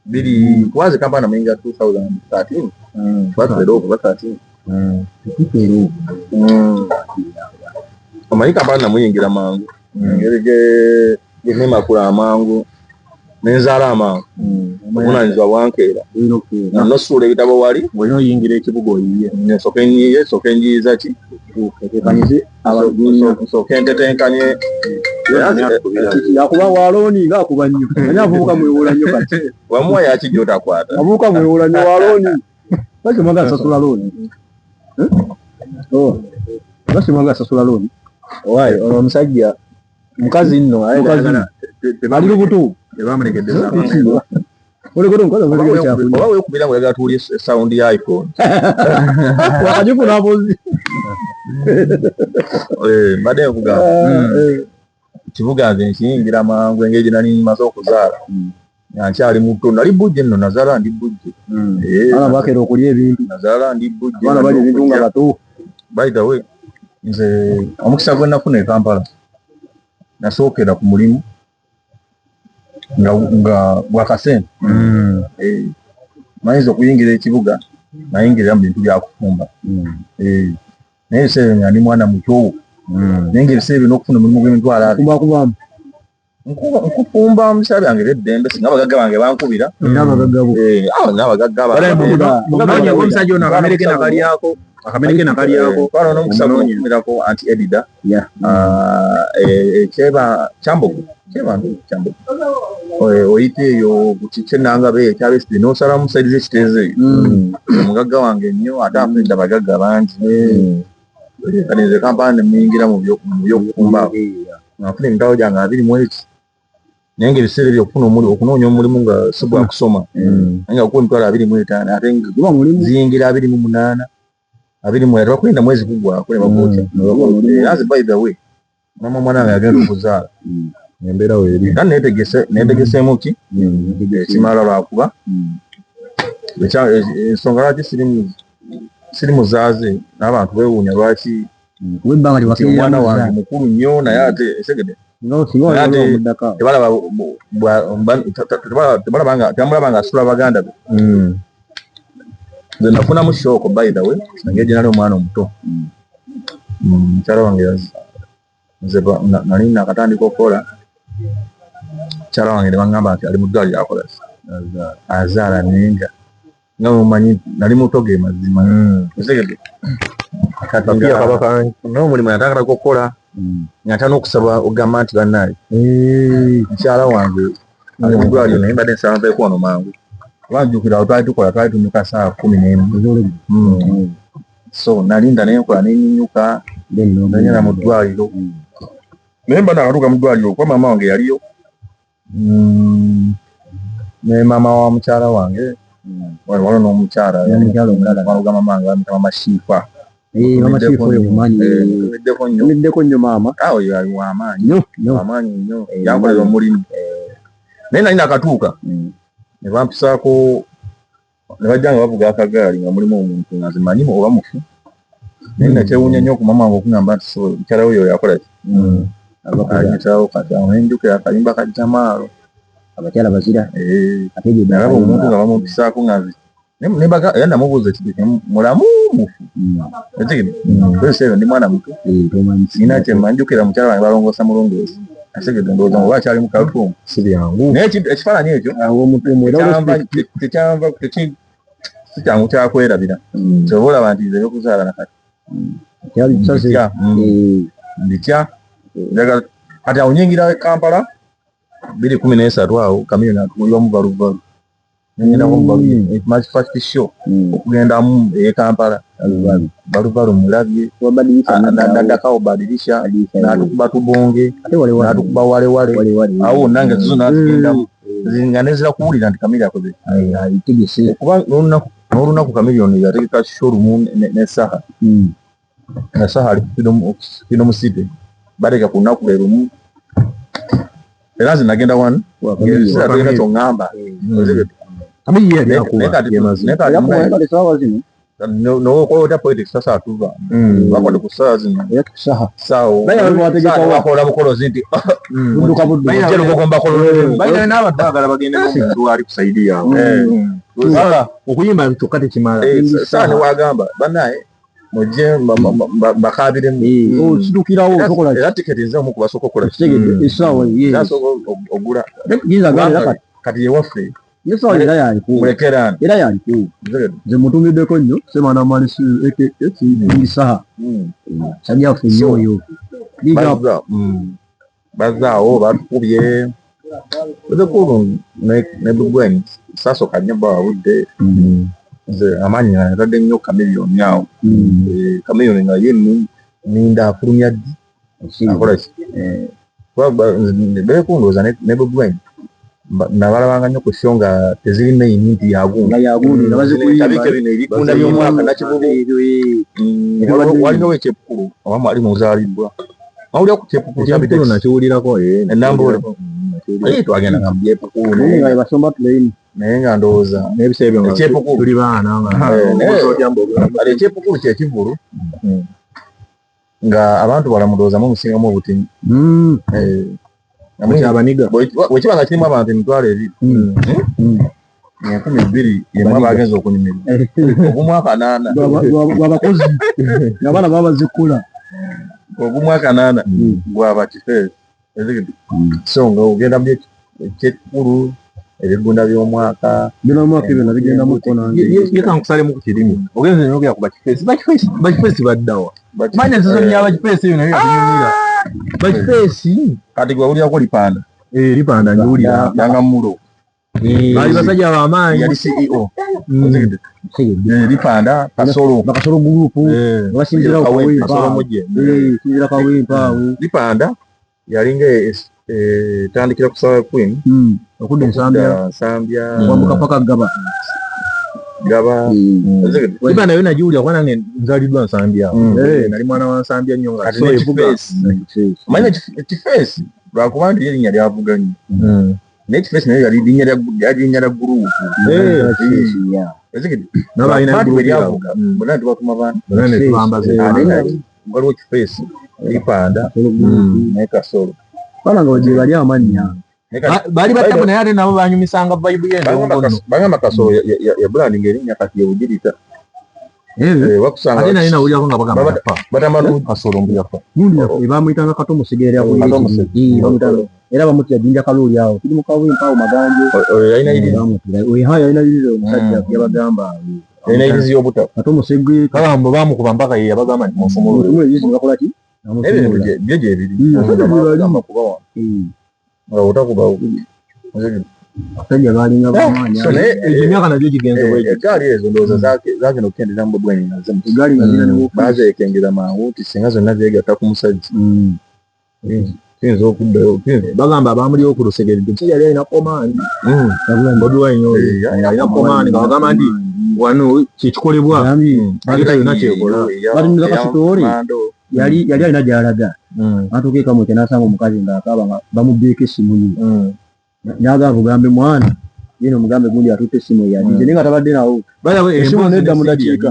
biri twaze Kampala namuyingira 2013 batwera oku 13 omanyi Kampala namuyingira mangu engeri genemakula amangu nenzaala amangu obuvunanyizibwa bwankeera nosuula ebitabo wali olina oyingira ekibuga oyiye nsooka enjiiza ki nsooka entetenkanye yakuba walooni ngaakuba nnyo ani avubuka mwewola nnyo kati wamuwa yakijja otakwata avubuka mwewola nnyo walooni bakimaga asasula looni bakimaga asasula looni owaye ono omusajja mukazi nno ali lubuto tebamulekedde Ole godo nkola vile cha kuba wewe kubira ngo yaga tuli sound ya iPhone wakajifu na bozi bade kuga kivuga nze nsingira mangu engeri nani mazo kuzala nyanchali muto nali bujje nno nazala ndi bujje ana bakero okuliye ebintu nazala ndi bujje bana bali ebintu nga bato by the way nze omukisa gwe nafuna e Kampala nasookera ku mulimu nga gwakasente mayinza okuyingira ekibuga nayingirira mu bintu byakufumba naye ebiseera nga ndi mwana muto naye nga ebiseera bino okufuna omulimu gw'emitwalo kubamu nkufumba mu biseera byange eby'eddembe singa abagagga bange bankubira n'abagagga omusajja ono akamereke nakalyako twala n'omukisa gwokumirako anti edida ekyeba kyambogo oyite eyo kyenangabe ekyabeside n'osalamu saidi z'ekiteezo eyo omugagga wange nnyo ate afudde abagagga bangi kati nze Kampala ne muyingira mu byokufumba nafuna emitalo gyange 21 naye nga ebiseera ebyo okunoonya omulimu nga si gwa kusoma naye nga okuwa emitwalo 25 ate ziyingira 28 tebakwenda mwezi kugwako ne bakwokya as by the way mama mwana wange yagenda okuzaala embeera weeri kandi neetegeseemu ki ekimala lwakuba ensonga lwaki siri muzaaze n'abantu beewuunya lwaki omwana wange mukulu nnyo naye ate esegede temulaba nga asula baganda be nze nafunamu shooko by the way nange gye nali omwana omuto mukyala wange nze nali nakatandika okukola mukyala wange ne baŋŋamba nti ali mu ddwaliro akola azaala nenga nga mumanyi nali muto ge mazima esegede n'omulimu yatandika okukola nga n'okusaba ogamba nti bannaye mukyala wange ali mu ddwaliro naye mbadde nsaba nveeko wano mangu banjukira awo twali tunyuka saa 11 so nalinda nenkola nenyinyuka nanyala mu ddwaliro naye mba nakatuuka mu ddwaliro kuba maama wange yaliyo ne maama wa mukyala wange waliwo n'omukyala ga mama wange bamuyita mama Shifa omuddeko nnyo maama oyo ali wamaanyi nnyo yankolera omulimu naye nali nakatuuka ne bampisaako ne bajja nga bavuga akagaali nga mulimu omuntu nga nzimanyimu oba mufu naye nakyewuunya nnyo ku mama wange okugamba nti mukyala we oyo yakola ki anyitawo kati awo nenjukira akalimba ka Jamaalo abakyala bazira nalaba omuntu nga bamumpisaako nga era namubuuza ekigero mulamu mufu ekigero ebiseera ndi mwana muto sina kyemanjukira mukyala wange balongoosa mulongoosi asegede ndowooza nga oba akyali mu Khartoum si byangu naye ekifaananyi ekyo si kyangu kyakwerabira kyoba olaba nti nze ebyokuzaala nakati nditya kati awo nyingira Kampala 2013 awo kamiyoni atulwamu balubalu March first show okugendamu e Kampala balubalu mulabye nadaka obadilisha natukuba tubonge natukuba wale awo nange tuzo natugendamu zinganezera kuwulira nti Kamili akoze itegese kuba n'olunaku Kamiliyoni yategeka showroom n'essaha n'essaha ali Freedom City badeka ku lunaku lwe lumu era nze nagenda wano ngeera tolina kyongamba Kamili yali nokoota politics sasa atuva bakwate ku saa zino sawo bakola bukolozi nti balina n'abantu baagala bagende mu ali kusaidia okuyimba kyokka tekimala saa ne wagamba bannaye mujje bakabiremu kitukirawo osokola era tiketi nze omu kubasooka okukola kitegedde essaawa ogula kati yewaffe era yaliku nze mutumiddeko nnyo semana malisi esaha sajjaffe nnyo oyo bazaawo batukubye ezekulu ne bugwen saasoka nnyo bawabudde nze amaanyi nga natadde nnyo Kamiliyoni awo Kamiliyoni nga ye ninda afulumya ddi akola ki beekundooza ne bugwen nabalabanga nnyo ku show nga tezirina yinti yagundi tabike bino ebikunda by'omwaka nakivubu waliwo ekyepukulu owamu ali muzaaliddwa awulira ku kyepukulu nakiwulirako enambula twagenda nga mubyepukulu naye nga ndowooza ekyepukulu tuli baana ekyepukulu kyekivulu nga abantu balamudoozamu musingamu obutini wekiba nga kirimu abantu emitwalo ebiri 20,000 yemu abagenza okunyumirwa ogumwaka 8 gwabakozi abaana babazikula ogumwaka 8 gwaba kifeesi so nga ogenda mu ekyekikulu ebigunda by'omwaka byonna bigenda yekankusalemu ku kirimi ogenze nyogera ku bakifeesi baddawa manya nsizomya bakifeesi ebyo nabyo yabinyumira bakifeesi kati gwawulirako lipanda lipanda ngiwulira yanga mulo bali basajja bamaanyi yali CEO lipanda kasolo gurupu basinzira kawempa lipanda yalinga tandikira ku Sawa Queen okudde nsambya wamuka paka gaba lipanda yona jiwulira kwa nange nzaliddwa nsambya nali mwana wa nsambya nnyo nga so evuga manya tifeesi lwakuba nti erinnya lyavuganye naye tifeesi nayo yali linnya lya gurupu nabalina lyavuga bonna tubatuma bantu waliwo kifeesi lipanda naye kasolo bana nga bagiye bali amannya bali batabo naye ate nabo banyumisanga Bible yendo bagamba kasolo ya branding erinnya kati yebugirita wakusanga ate nalina uliako nga bagamba batamanu kasolo mbuyafa bamuyitanga kato musigere era bamutya jinja kaluli awo kiri mukawe mpawo maganje yalina irizo omusajja yabagamba yalina irizo yobuta kato musigwe kalambo bamukuba mpaka ye yabagamba nti musomolo bakola ki byeje ebiri kubawa utakuba atajja balinga bamanya emyaka nabyo gigenze egaali ezo ndowooza zagenda okukendera mu bwenyi naze egaali bazeekengera mangu ti singa zonna zeegatta ku musajja kiyinza okuddayo bagamba abamuliwo ku lusegeredde musajja yali alina komaani Bobi Wine alina komaani nga bagamba nti wano kyekikolebwa ageta yonna kyekola balinga kasitoori yali alina gy'alaga atuuka eka n'asanga omukazi ng'akaaba nga bamubeeka essimu ye n'agamba bugambe mwana yeno mugambe gundi atutte essimu yadije naye nga tabadde nawo essimu nedda mu dakiika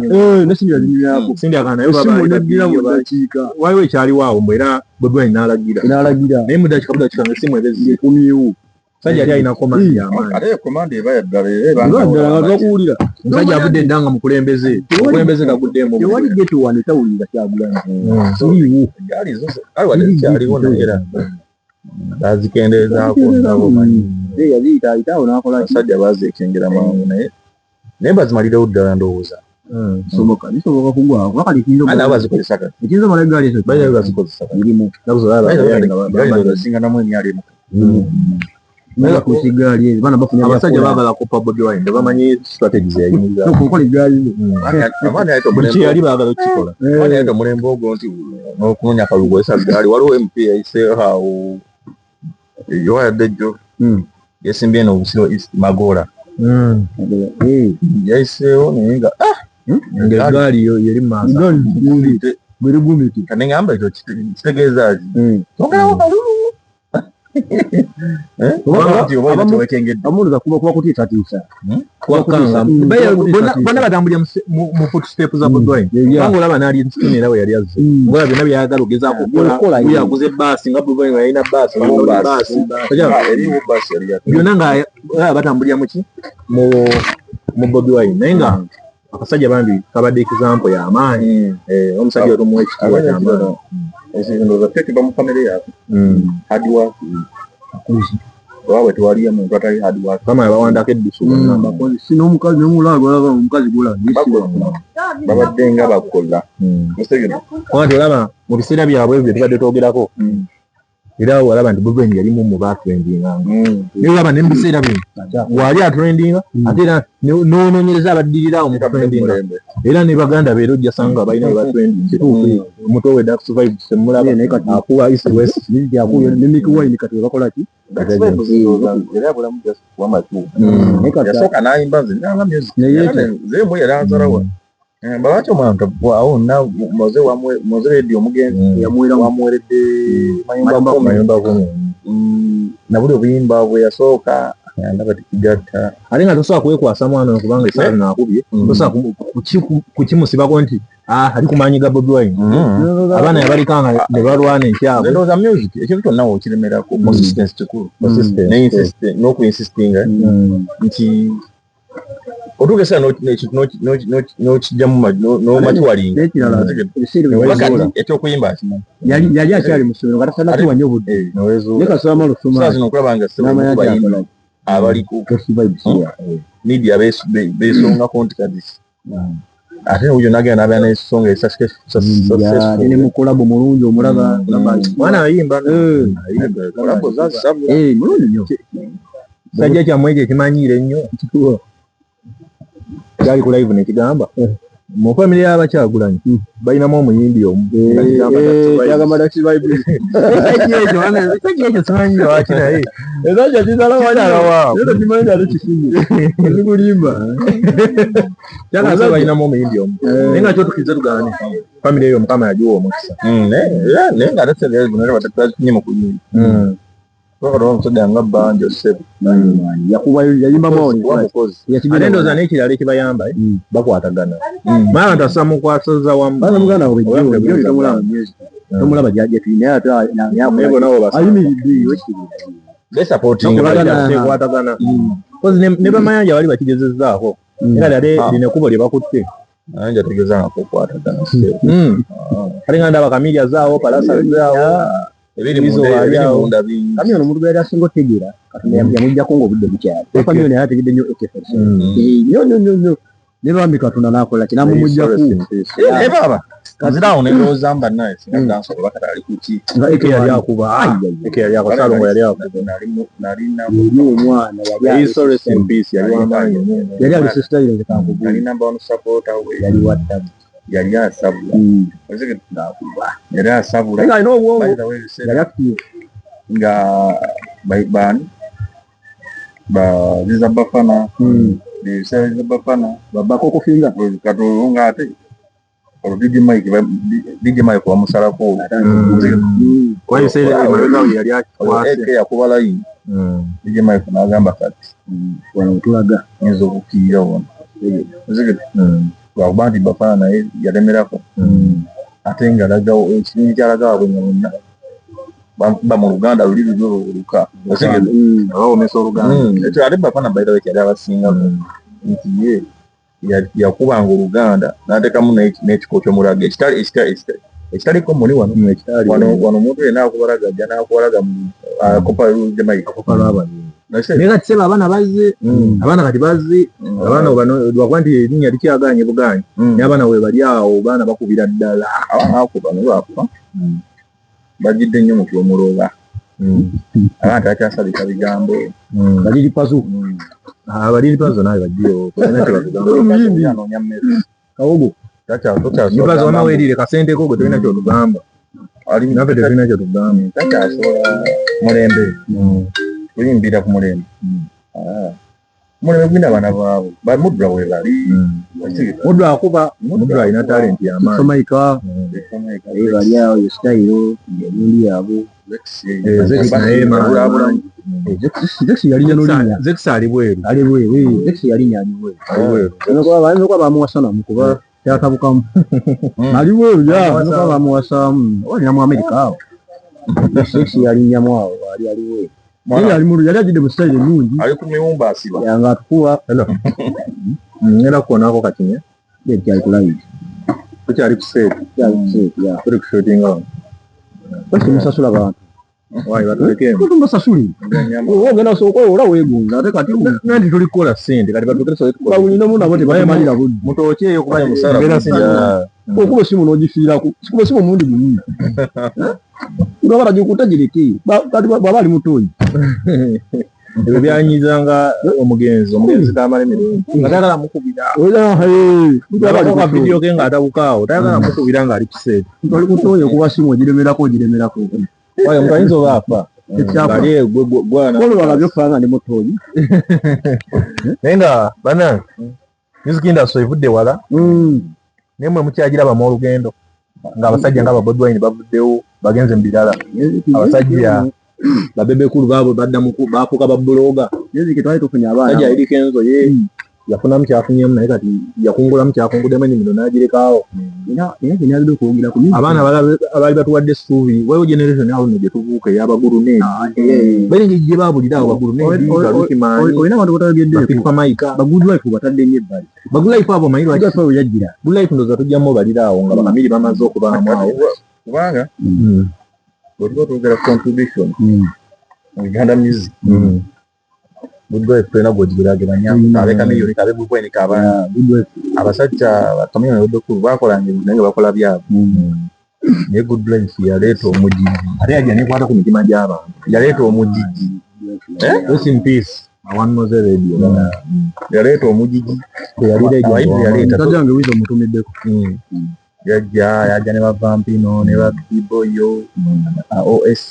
n'essimu yazinyumirako essimu neddira mu dakiika waliwo ekyaliwo awo mbwe era Bobi Wine n'alagira naye mu dakiika budakiika ng'essimu ekumyewo musajja yali alina komandi y'amaanyi ate komandi eba yaddala bakuwulira musajja avudde eddanga mukulembeze kaguddemu tewali geto wane tawulira Kyagulanyi kiriwo kyaliwo naye era bazikenderezaako nabo manyi yaziyitaayitaawo n'akola abasajja bazeekengera mangu naye bazimalirewo ddala ndowooza bisoboka kugwawo kakali nabo bazikozesa kati ekiyinza mala egaali ezo bajja bazikozesa irimu singa namu emiali abasajja baagala kupa Bobi Wine tebamanyi strategies yayimiriza okukola egaali biki yali baagala okukikola ayita omulembe ogwo nti n'okunoonya akalulu esagali waliwo MP yayiseewo awo yowayaddejo yesimbye n'obusiro East Magola yayiseewo naye nga egaali yeri maaso bwerigumiti kane ngamba ekyo kitegeeza ki tongerawo kalulu amuliza kuba kutiisatiisa bonna batambulira mu footstep za Bobi Wine kubanga olaba n'ali nsini era we yali azze ngola byonna byayagala ogezaako okukola yaguze ebbaasi nga Bobi Wine yalina bbaasi byonna nga batambulira muki mu Bobi Wine naye nga akasajja bambi kabadde example y'amaanyi omusajja olumuwa ekitiibwa ky'amaanyi ndowooza feke bamufamire yaabwe hard work waabwe tewaliyo muntu atali hard work bamala bawandako eddusu si n'omukazi nomulaago olaba omukazi babadde nga bakola musegeno olaba mu biseera byabwe ebyo tubadde twogerako era walaba nti Bobi Wine yalimu mu batrendinga naye olaba ne mu biseera bino wali atrendinga ate era n'onoonyereza abaddirira mu trendinga era ne baganda beero ojja sanga balina we batrendinga omuto we Dax Vibes semulaba akuwa East West ne Mickey Wine kati bakola ki era bulamu just wamatu yasooka n'ayimba zinanga music zeemu era nzarawa Bawacho mwanto waona moze radio mugenzi yamuweredde mayumba ko na buli obuyimba bwe yasooka ndaba tikigatta ali nga tosobola kwekwasa mwana okubanga esaala nakubye tosobola kukimusibako nti ali kumanyiga Bobi Wine abaana yabalikanga ne balwana enkyabo ndowooza music ekintu kyonna wokiremerako consistency kikulu n'okuinsistinga nti otugesa n'okijjamu n'omatiwalinga ekyokuyimba yali akyali mu ssomero nga tasanatuwa nnyo budde ne kasaba malusuma zino okulaba nga sebayimba abali ku media beesongako nti kati ate n'obulyo nagenda n'abeera n'ensonga ne mu kolabo mulungi omulaba mwana ayimba kolabo zasabu mulungi nnyo sajja kyammwe ekyo ekimanyiire ennyo kyali ku live nekigamba mu family y'Abakyagulanyi balinamu omuyimbi omu yagamba Dax Vibes ekyo simanyiire waki naye ezakyo kizalawaao kimanyi ate kisinye ezikulimba kyagasa balinamu omuyimbi omu naye nga kyotukize tugane family eyo Mukama yagiwa omukisa naye nga ateseegatunye mu kuyimba omusajja nga Banjo Sebo yayimba maoni ate ndowooza n'ekirala ekibayamba bakwatagana maa nti asa mukwasaza wamu tomulaba gyatulina ayimiridde besapotingakwatagana ne bamayanja bali bakigezezzaako era dale lino ekkubo lye bakutte anja tegezangako okwatagana kale nga ndaba Kamiria zaawo Palasa zaawo kamyono omuntu gwe yali asinga otegeera yamuggyako ng'obudde bukyali kamyono yali ategedde nnyo nnyo ne bambi Katonda n'akola ki namumuggyako baba kaziraawo nedowooza mba naye sinagansolo bakati ali kuki eke yali akuba eke yali akuba Salongo yali akuba eri omwana yali ali sisitayire nzekankugu yali waddamu yali asabula yali asabula alina obwongo yali active nga bani baziza bafana bisabiza bafana babako okufinga katolonga ate DJ Mike wamusalako yali akwase yakuba layini DJ Mike n'agamba kati wano wetulaga nza okukiira wano lwakuba nti bafana naye yalemerako ate nga alagawo ekiringi kyalagawo bwenga bonna ba mu Luganda luli luka abawomesa Oluganda ekyo ate bafana baitawe kyali abasingako nti ye yakubanga Oluganda n'ateekamu n'ekiko ky'omulaga ekitaliko muni wano omuntu yenna akubalaga ajja n'akubalaga akopa Jamaica naye kati seba abaana bazze abaana kati bazze abaana lwakuba nti erinnya likyaganye buganye naye abaana we bali awo baana bakubira ddala abaana akuba nolwakuba bajjidde nnyo mu ky'omuloba abaana tebakyasalika bigambo baliri pazo baliri pazo naye bajjeyo anoonya mmere kawogo nipazo wama weerire kasenteko gwe tolina kyotugamba naffe tetulina kyotugamba takyasobola mulembe kuyimbira ku mulembe mulembe gwina abaana baabwe Mudra we bali Mudra akuba Mudra alina talenti y'amaanyi somaika bali awo yositayiro emundi yaabwe Zex yalinya n'olinya Zex ali bweru Zex yalinya ali bweru bayinza okuba bamuwasanamu kuba kyatabukamu ali bweru kuba bamuwasamu walina mu Amerika awo Zex yalinyamu awo ali bweru yali ajidde mu sitayiro ennungi ali ku miwumba asiba yanga atukuba ngenda kukonaako katinya kyali kulayi tukyali kuseeti tuli kushutinga musasula abantu wayi batulekemu tumbasasuli ogenda osooka ola weegunga ate kati nanti tuli kukola ssente kati batukola bulinamu nabo tebatemalira budde mutokyeyo kubanya musala okuba esimu n'ogifiirako sikuba esimu omundi gumu Kulabala gy'okutajiriki kati bw'aba ali mutoyi ebyo byanyizanga omugenzi tamala emirundi nga tayagala mukubira ka vidiyo ke ng'atabukaawo tayagala mukubira ng'ali kiseera ali mutoyi okuba simu ogiremerako wayo omuntu ayinza oba afa olwala byofaanga ndi mutoyi naye nga banange music industry evudde wala naye mwe mukyagirabamu olugendo ng'abasajja nga Bobi Wine bavuddewo bagenze mu birala abasajja babebekulu baabo badda baafuuka babbuloga music twali tufunye abaana sajja eriko enzo ye yafunamu kyafunyemu naye kati yakungulamu kyakunguddemu ennimiro n'agirekaawo era okuwugira ku abaana abaali batuwadde essuubi waliwo generation awo nno gye tuvuuka ey'abaguruneedi bali gye baabulira awo olina abantu batalageddeefa mayika bagood life batadde nnyo ebbali bagood life abo manyi lwaki yajjira good life ndoza tujjamu balira awo nga bakamiri bamaze okubaamu awo kubanga bwetuba twogera contribution mu Uganda music good life tulina gwegigeraageranya abekamiliyoni kabe bukweni kaba abasajja bakamiliyoni oddokulu bakolanga ebintu naye nga bakola byabo naye good life yaleeta omugigi ate yajja nekwata ku mitima gy'abantu yaleeta omugigi rest in peace awannoze radio yaleeta omugigi teyalireetajjange wiza omutumiddeko yajja ne bavampino ne babiboyo os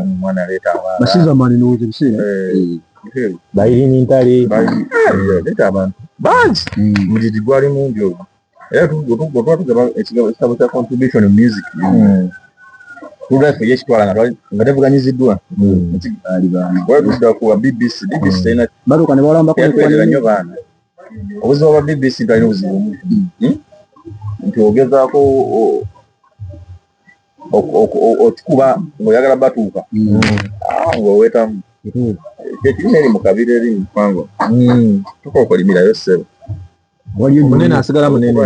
omwana aleeta basizamani nowoza ebiseera bayini ntale leeta abantu bangi mugigi gwali mungi ogwo era bwetuba tugaba ekitabo kya contribution music tulife yekitwala nga tevuganyiziddwa tudda kuwa bbc talina batuuka ne balambako nnyo baana obuzibu bwa bbc talina obuzibu nti ogezaako okikuba ng'oyagala batuuka ng'oweetamu kyekirina eri mu kabira eri mu kwango tukokolimirayo ssebo munene asigala munene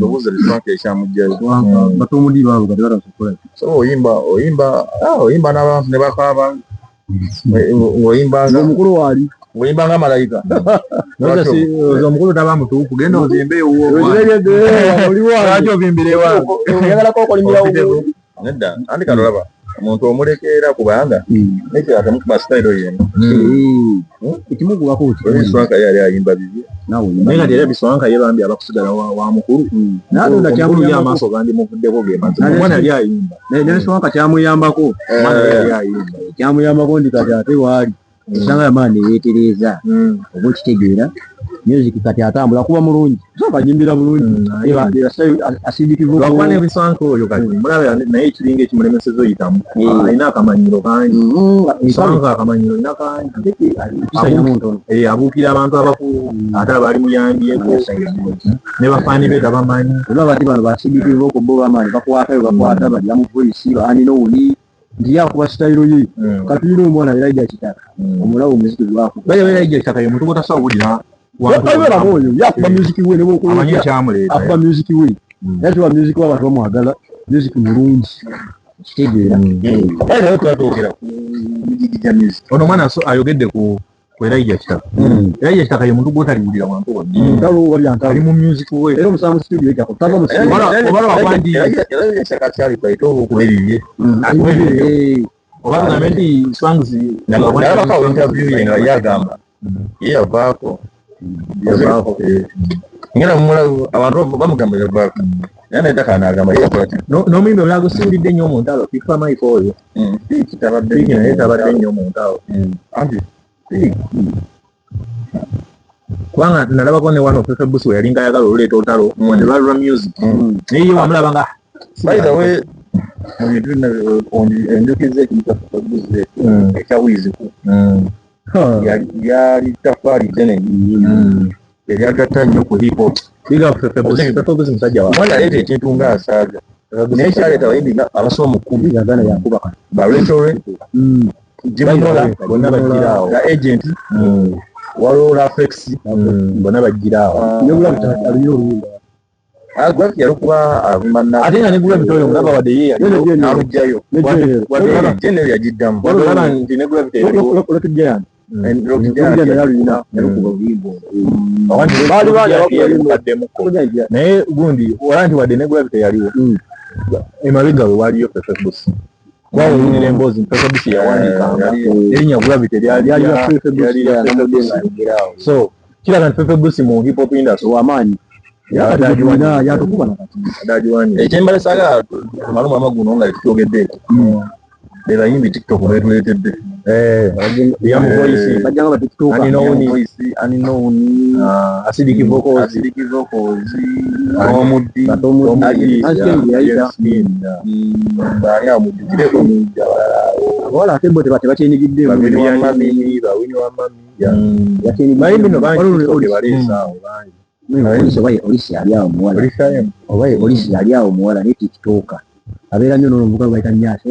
obuuza ekiswanka ekyamugjayo batomudiro abo kati batasokola so oyimba n'abantu ne bakaaba ng'oyimbanga omukulu waali ng'oyimbanga malayika omukulu taba mutuufu genda ozimbeyo lwaki obimbirewa oyagalako okolimirawo nedda andi katolaba omuntu omulekeera kubanga nekira temukuba sitayiro yeno ekimugubako ebiswanka yali ayimba bibye naye nga era biswanka yebambi abakusigala wa mukulu omukulu y'amaaso gandi muvuddeko gemazomwana yali ayimba nebiswanka kyamuyambako kyamuyambako ndi kati ate waali esanga yamaani neyeetereza oba okitegeera music kati atambula kuba mulungi soka nyimbira bulungi asindikivu lwakuba n'ebiswanka oyo kati mulaba naye ekiringa ekimulemeseza oyitamu alina akamanyiro kangi biswanka akamanyiro alina kangi abuukira abantu abakulu ate abaali muyambyeko ne bafaani be tabamanyi olaba bati bano basindikivu okubo bamaanyi bakwata balya mu voice baani n'owuli nti yakuba sitayiro ye kati yina omwana eraija kitaka omulawo omuziki gwako eraija kitaka ye muntu gotasobola kuwulira yakuba oyo yakuba music we amanyi ekyamuleeta akuba music we yatuba music w'abantu bamwagala music mulungi kitegeera naye twatwogera ku migigi gya music ono omwana ayogedde ku eraija kitaka eraija kitaka ye muntu gwotaliwulira wantu wonna ali mu music we era omusanga mu studio ekyako tava mu obala wakwandi ekitaka kyali kwaita okuberirye oba tugambe nti songs nabakawo interview ye nga yagamba ye yavaako ngena mumulawo abantu bamugamba yavaako naye naitaka anagamba yeyakolaki n'omuyimbi omulago siwulidde nnyo omuntu alo fifa mike oyo kitabadde naye tabadde nnyo omuntu awo anti kubanga nalabako ne wano ofefebusi we yalinga ayagala oluleeta olutalo mwende balwa music naye ye wamulaba nga by the way enjukiza ekiyita fefebusi ekyawiziku yali tafaali ddene yali agatta nnyo ku hip hop biga fefebusi musajja wawe mwana leeta ekintu ng'asaaga naye kyaleeta abayimbi abasoba mu kkumi gagana yakuba baretore jimunola bonna bagiraawo ga agent waliwo Rafex bonna bagiraawo gwaki yalukuba avumana ate nga negula bitoyo mulaba wadde ye alugjayo jenero yagiddamu olaba nti negula bitoyo naye gundi wala nti wadde negula bitoyo yaliwo emabega we waliyo Facebook kwao ni emboozi Facebook yawandiika erinya Gravity lyali ya Facebook so kila kan Facebook mu hip hop industry wamaanyi yatukuba nakati adajiwani ekyembale saga maluma amaguno nga tukyogedde era yimbi TikTok betuletedde ya voice bajanga ba TikTok ani no acidity vocals omudi bari amudire ko wala tembo tebachenigidde babiri wa mami yakini bayimbi no bali balesa olisi yali awo muwala ne TikTok abeera nnyo n'oluvuga lwaita nyasi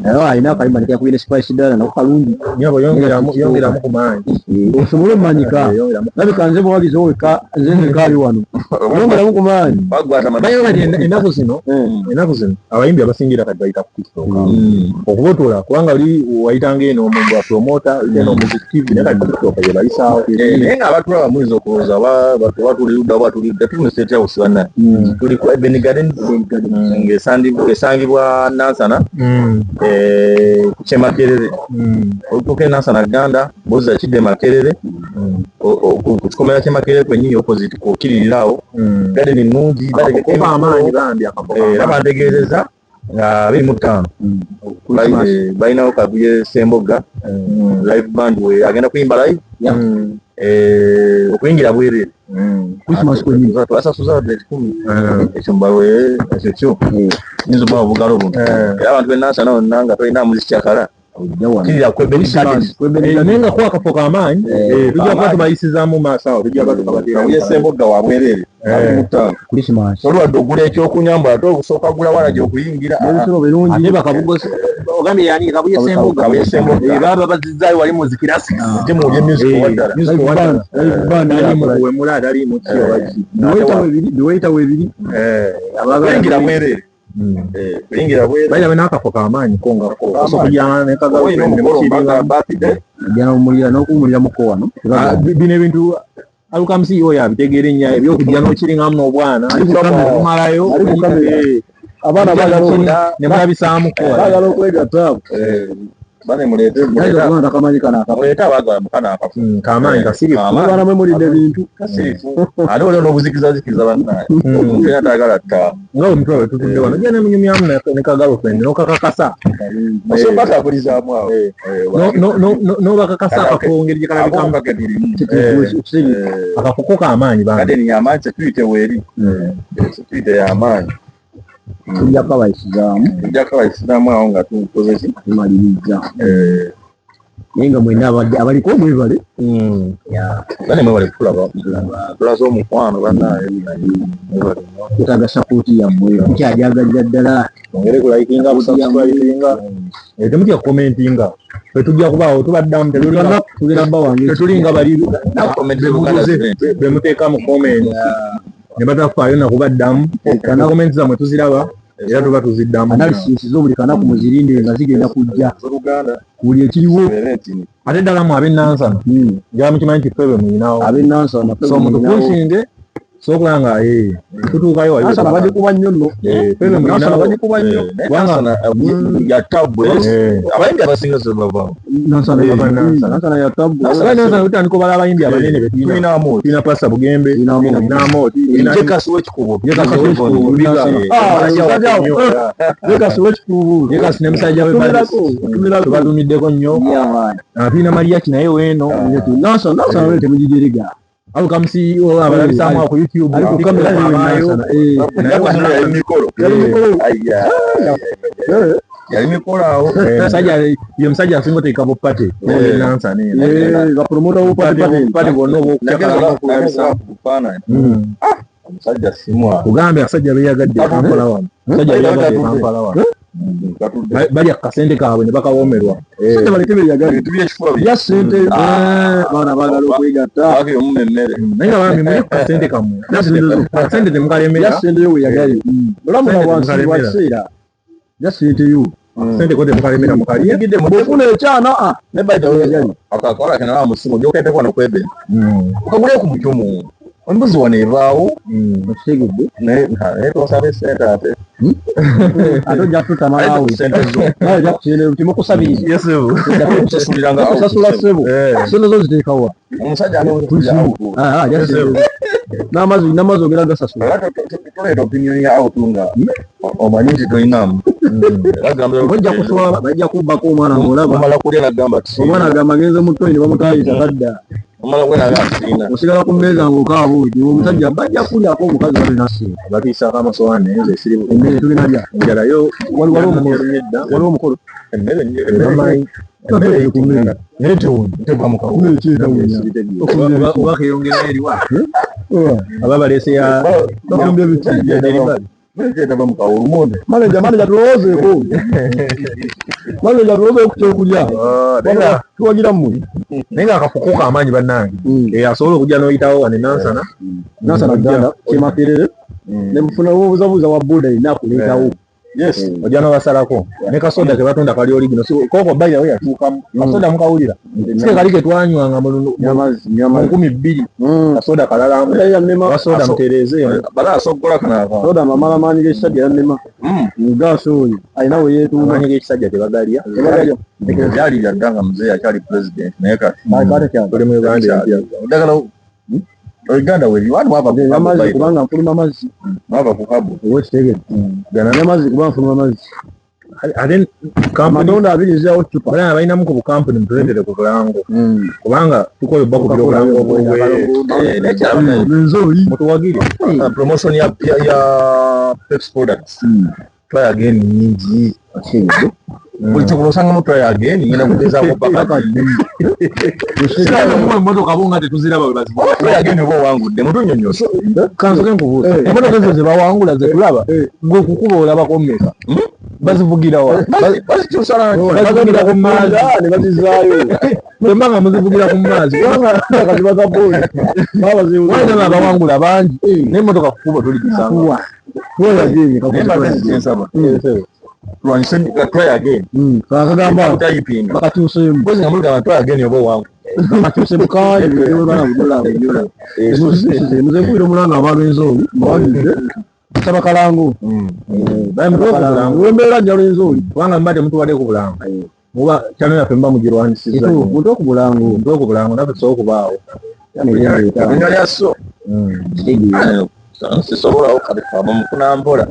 ayo alina akalimba nekakubira spice ddala nako kalungi yongeramu ku maanyi osobole omanyika nabika nze bwagize weka nze nekaali wano yongeramu ku maanyi ennaku zino abayimbi abasingira kati bayita ku TikTok okubotola kubanga oli wayitanga eno omuntu apromota eno omuntu TV naye kati TikTok ye bayisaawo naye nga abantu abamuyinza okulowooza batulidda batulidde tuneseetya busibana tuli ku Eden Garden esangibwa Nansana ku Kyemakerere olutuuka Nansana Ganda boza kidde Makerere ku kikomera Kyemakerere kwennyini opposite kukiririrawo garden nnungi bategekeeko amaanyi bambi era bantegeereza nga 25 balinawo Kabuye Ssemboga live band we agenda kuyimba live okuyingira bwerere Christmas kwennyini twasasuza 10 ekyo mbalwe ekyo nyinza okuba obugalo buno era abantu b'Nansana bonna nga tolina muziki kyakala kirira nenga kwa kafoka amaanyi tujja kuba tubayisizaamu maaso awo tujja kuba tukabateera Ssemboga wa bwerere Christmas olwadde ogula ekyokunyamba ate okusooka gula wala gy'okuyingira ate bakabugosa ogambye yani Kabuye Ssemboga baba bazizaayo wali muzikirasi ate muwulye music waddala we mulaada ali mu kiwaki biweyita webiri abayingira bwerere kuyingira bwerere bayina n'akafoka amaanyi kongako okujyana nekagaomulira n'okuwumuliramuko wano bino ebintu alukamusi oyo abitegeera ennyo ebyokujja n'okiringamu n'obwana kumalayo abaana nemulabisaamuko bagala okwegatta bane mulete kamanyi kana abagala mukana akafu kamanyi kasirifu abana mwemulidde bintu kasirifu ate olwo n'obuzikizazikiza bannaye era tagala tta nga omuntu awe tutudde wano genda munyumyamu ne kagirlfriend n'okakakasa osombatakulizaamu awo n'obakakasa akafo ngeri gye kalabikamu akafoko k'amaanyi bangadeni y'amaanyi security weeri security y'amaanyi tujja kabayisizaamu awo nga tukoze ki tumaliriza naye nga mwena abaliko mwebale bane mwebale tulaze omukwano bannaye tutaga sapooti yammwe tukyajagalira ddala ongere kulayikinga busubscribinga temutya kukomentinga fetujja kubaawo tubaddamu tetulinga bali bemuteeka mu comment ne batafaayo nakubaddamu kana komenti zammwe tuziraba era tuba tuziddamu analysis zo buli kanaku muzirinde nga zigenda kujja buli ekiriwo ate ddala mu ab'Nansana njala mukimanyi nti ffe be muyinawo ab'Nansana so omuntu kunsinze sokulanga tutuukayo waliwo bali kuba nnyo nno ffe be muyinawo bali kuba nnyo kubanga yatabwe abayimbi abasinga sebavaawo Nansana tutandika obala abayimbi abanene betulinamu tulina Pasta Bugembe Jekasi w'ekikubo Jekasi ne musajja we tubalumiddeko nnyo tulina Mariaki naye weeno Nansana temugijerega alukamusi abalabisaamu awo ku YouTube yali mikolo awo ye musajja asinga oteeka bupate Nansana bapromota bupate bonna omusajja simwa kugambe abasajja beyagadde Kampala wano Kampala wano balya akasente kaabwe ne bakawoomerwa sente baleke bya sente baana baagala okwegatta naye nga bambi muli kasente kammwe kasente temukalemera sente yo weyagaye olamuna bwansi bwakiseera ya sente yo sente kote mukalemera mukalye bwefuna ekyana nebaita akakola kenala musimu gyoketekwa nokwebera ukagulye ku mukyumu embuzi wano evaawo okitegedde naye tosabe sente ate ate ojja tutamalawo ojja kukyendera timukusabiriza kusasuliranga osasula ssebo sente zo ziteekawa omusajja n'amazzi ogera gasasula tuleeta opinion ya auto nga omanyi nti tolinamu bajja kuswala bajja kubbako omwana ng'olaba omala kulya nagamba omwana agamba agenze mu toyi ne bamutayisa kadda omala kweraga asina osigala ku mmeeza ng'okaaba oti omusajja bajja kulyako omukazi balina ssente batiisako amasowaani naye nze esirimu emmere tulina lya njalayo waliwo omukolo emmere naye teva mukawulo oba keyongera eriwa aba baleese bafumbye biti teva mukawulo monde manaja tulowoozeeko manaja tulowoozeeko ku kyokulya tuwagira mmwe naye nga akafuko k'amaanyi bannange asobola okujja n'oyitawo wano nansana ganda kyemakerere ne mufuna obuzabuuza wa boda erina akuleetawo yes ojja n'obasalako ne kasoda ke batunda kali oligino koko bayira we yatuukamu kasoda mukawulira sike kali ke twanywanga mu 12 kasoda kalala kasoda mutereeze bala asogola kana soda mamala maanyi g'ekisajja yannema mugaso oyo alina we yeetuuma maanyi g'ekisajja tebagalya byali byadda nga muzeeyi akyali president naye kati tuli mu Uganda oddagala Uganda weri wanu amazzi kubanga nfuluma amazzi mwava ku kabu owekitegedde amazzi kuba nfuluma amazzi ate amatonda abiri zirawo cupa bala balinamu ku bukampuni mutuleetere ku bulango kubanga tukoyobba ku byobulango enzoli mutuwagire promotion ya Pepsi products try again nyingi buli kyokuba osangamu try again ngenda kugezaako paka emotoka bonga tetuziraba try again oba owangudde mutunyonyosa kansoke nkubuuza emotoka ezo zebawangula zetulaba gwe okukuba olabako mmeka bazivugirawa bazikyusabazivugira ku maazi ne bazizaayo temba nga muzivugira ku maazi kazibaza booli walina abawangula bangi n'emmotoka kukuba toligizanga try again kakagamba utayipinga bakatuuseemu kozi nga mulugamba try again oba owangu bakatuuse mukaali muze nkuira omulanga abalwenza oli mbawagidde saba kalango wembeera njalo enzoli kubanga mba temutuwadde ku bulango muba kyano yaffe mba mugirwanisizza muntu okubulango naffe tusobola okubaawo erinnya lya so sisobolawo kalifama mufuna mpola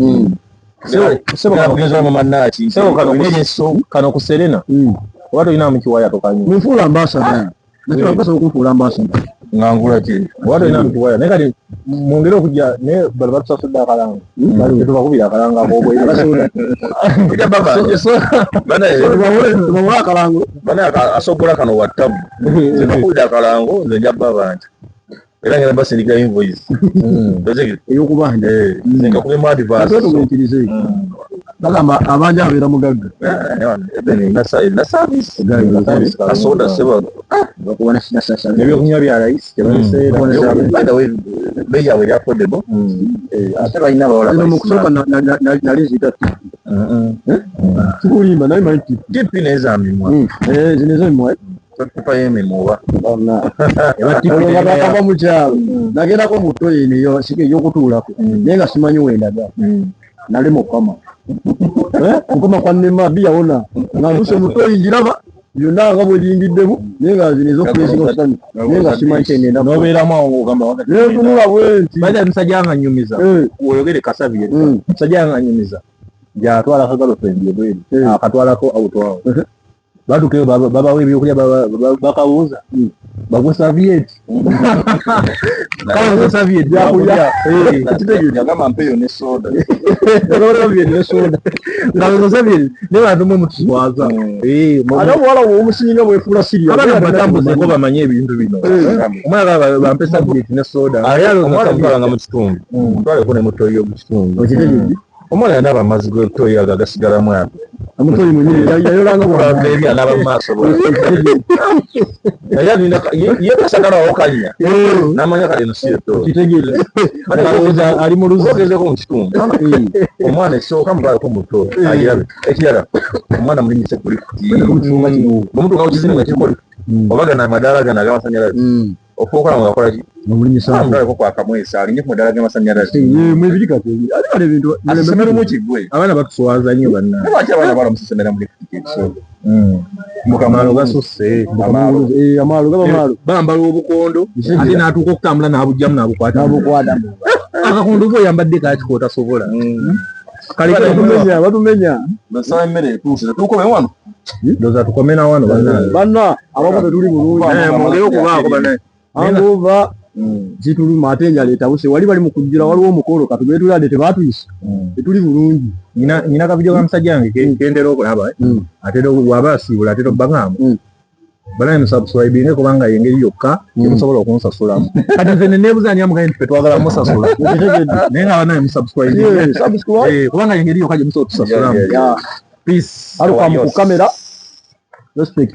kano ku Serena oba tolina mukiwaya tokanyi munfuula ambasada nakyo basobola okunfuula ambasada ngangula ki oba tolina mukiwaya naye kati mwongere okujja naye bali batusasudde akalanga tetubakubira akalanga tubawula akalango asogola kano wattabu nze nakubira akalango nze njabba bangi era ngenda basindika invoice eyokubanja nkakuba mu advance tugenkirize bagamba abanja abeera mugagga na service kasoda seba ebyokunywa bya rais bei yawe eri affordable ate balina bawala mukusooka nali zita kikulimba naye manyi tipi nezamimwa zinezamimwa tipa yemimwa oba mukyalo nagendako mu toyini yo sika eyokutuulako naye nga simanyi wendaga nalema okukama okukama kwannema biyawona nga ntuse mu toyi njiraba byonna nga bweringiddemu naye nga zino ezokulesinga ositami naye nga simanyi kyengenda nobeeramu awo ng'ogamba netunula bwe nti baja musajja nga nnyumiza oyogere kasabi musajja nga nnyumiza gyatwala kagalofendi ebweru akatwalako awutwawo batukeyo babawo ebyokulya bakabuuza bagwe savieti savieti byakulya agamba mpeyo ne soda nga savieti ne bantu mwe mutuswaza ate omuwala womusinga bwefuula siriabaana batambuzeko bamanye ebintu bino omwana bampe savieti ne soda omwana mu kitundu twaleko ne mutoyo mu kitundu omwana yanaba amazzi g'etoyi ago agasigalamu ago amutoyi mwenyewe yayolanga bwaberi anaba mu maaso yekasagalawo kanya n'amanya kali no siyo kitegeere ali mu luzogezeko mu kitundu omwana ekisooka mutwaleko muto agirabe ekirala omwana mulinyise kuli bwemutuuka ku kizimu nga kikoli oba gana amadaala gano ag'amasanyalaze okukola nga wakola ki omulimi saako ndala ko kwaka mwesa alinye ku madala g'amasannyalaze mwebiri kati ate kale ebintu asomero mu kigwe abaana batuswaza nnyo banna lwaki abaana bala musomera muri kiso mukamalo basusse amaalo gaba maalo bambala obukondo ate n'atuuka okutambula n'abugyamu n'abukwata akakondo bwe yambadde kakikoota sobola batumenya nasaba emmere etuuse tukome wano ndoza tukome na wano banna abamu tuli bulungi mwongere okubaako banna angova zituluma ate enjala etabuse wali bali mu kujjira waliwo omukolo katubetulade tebatuyise tetuli bulungi nina kavidiyo ka musajja wange kendera okulaba ate waba asiibula ate tobbangaamu banaye musubscribinge kubanga yengeri yokka yemusobola okunsasulamu kati nze neneebuza ani amugaye nti twagala musasula naye nga banaye musubscribinge kubanga yengeri yokka gye musobola otusasulamu peace aluka mu kamera respect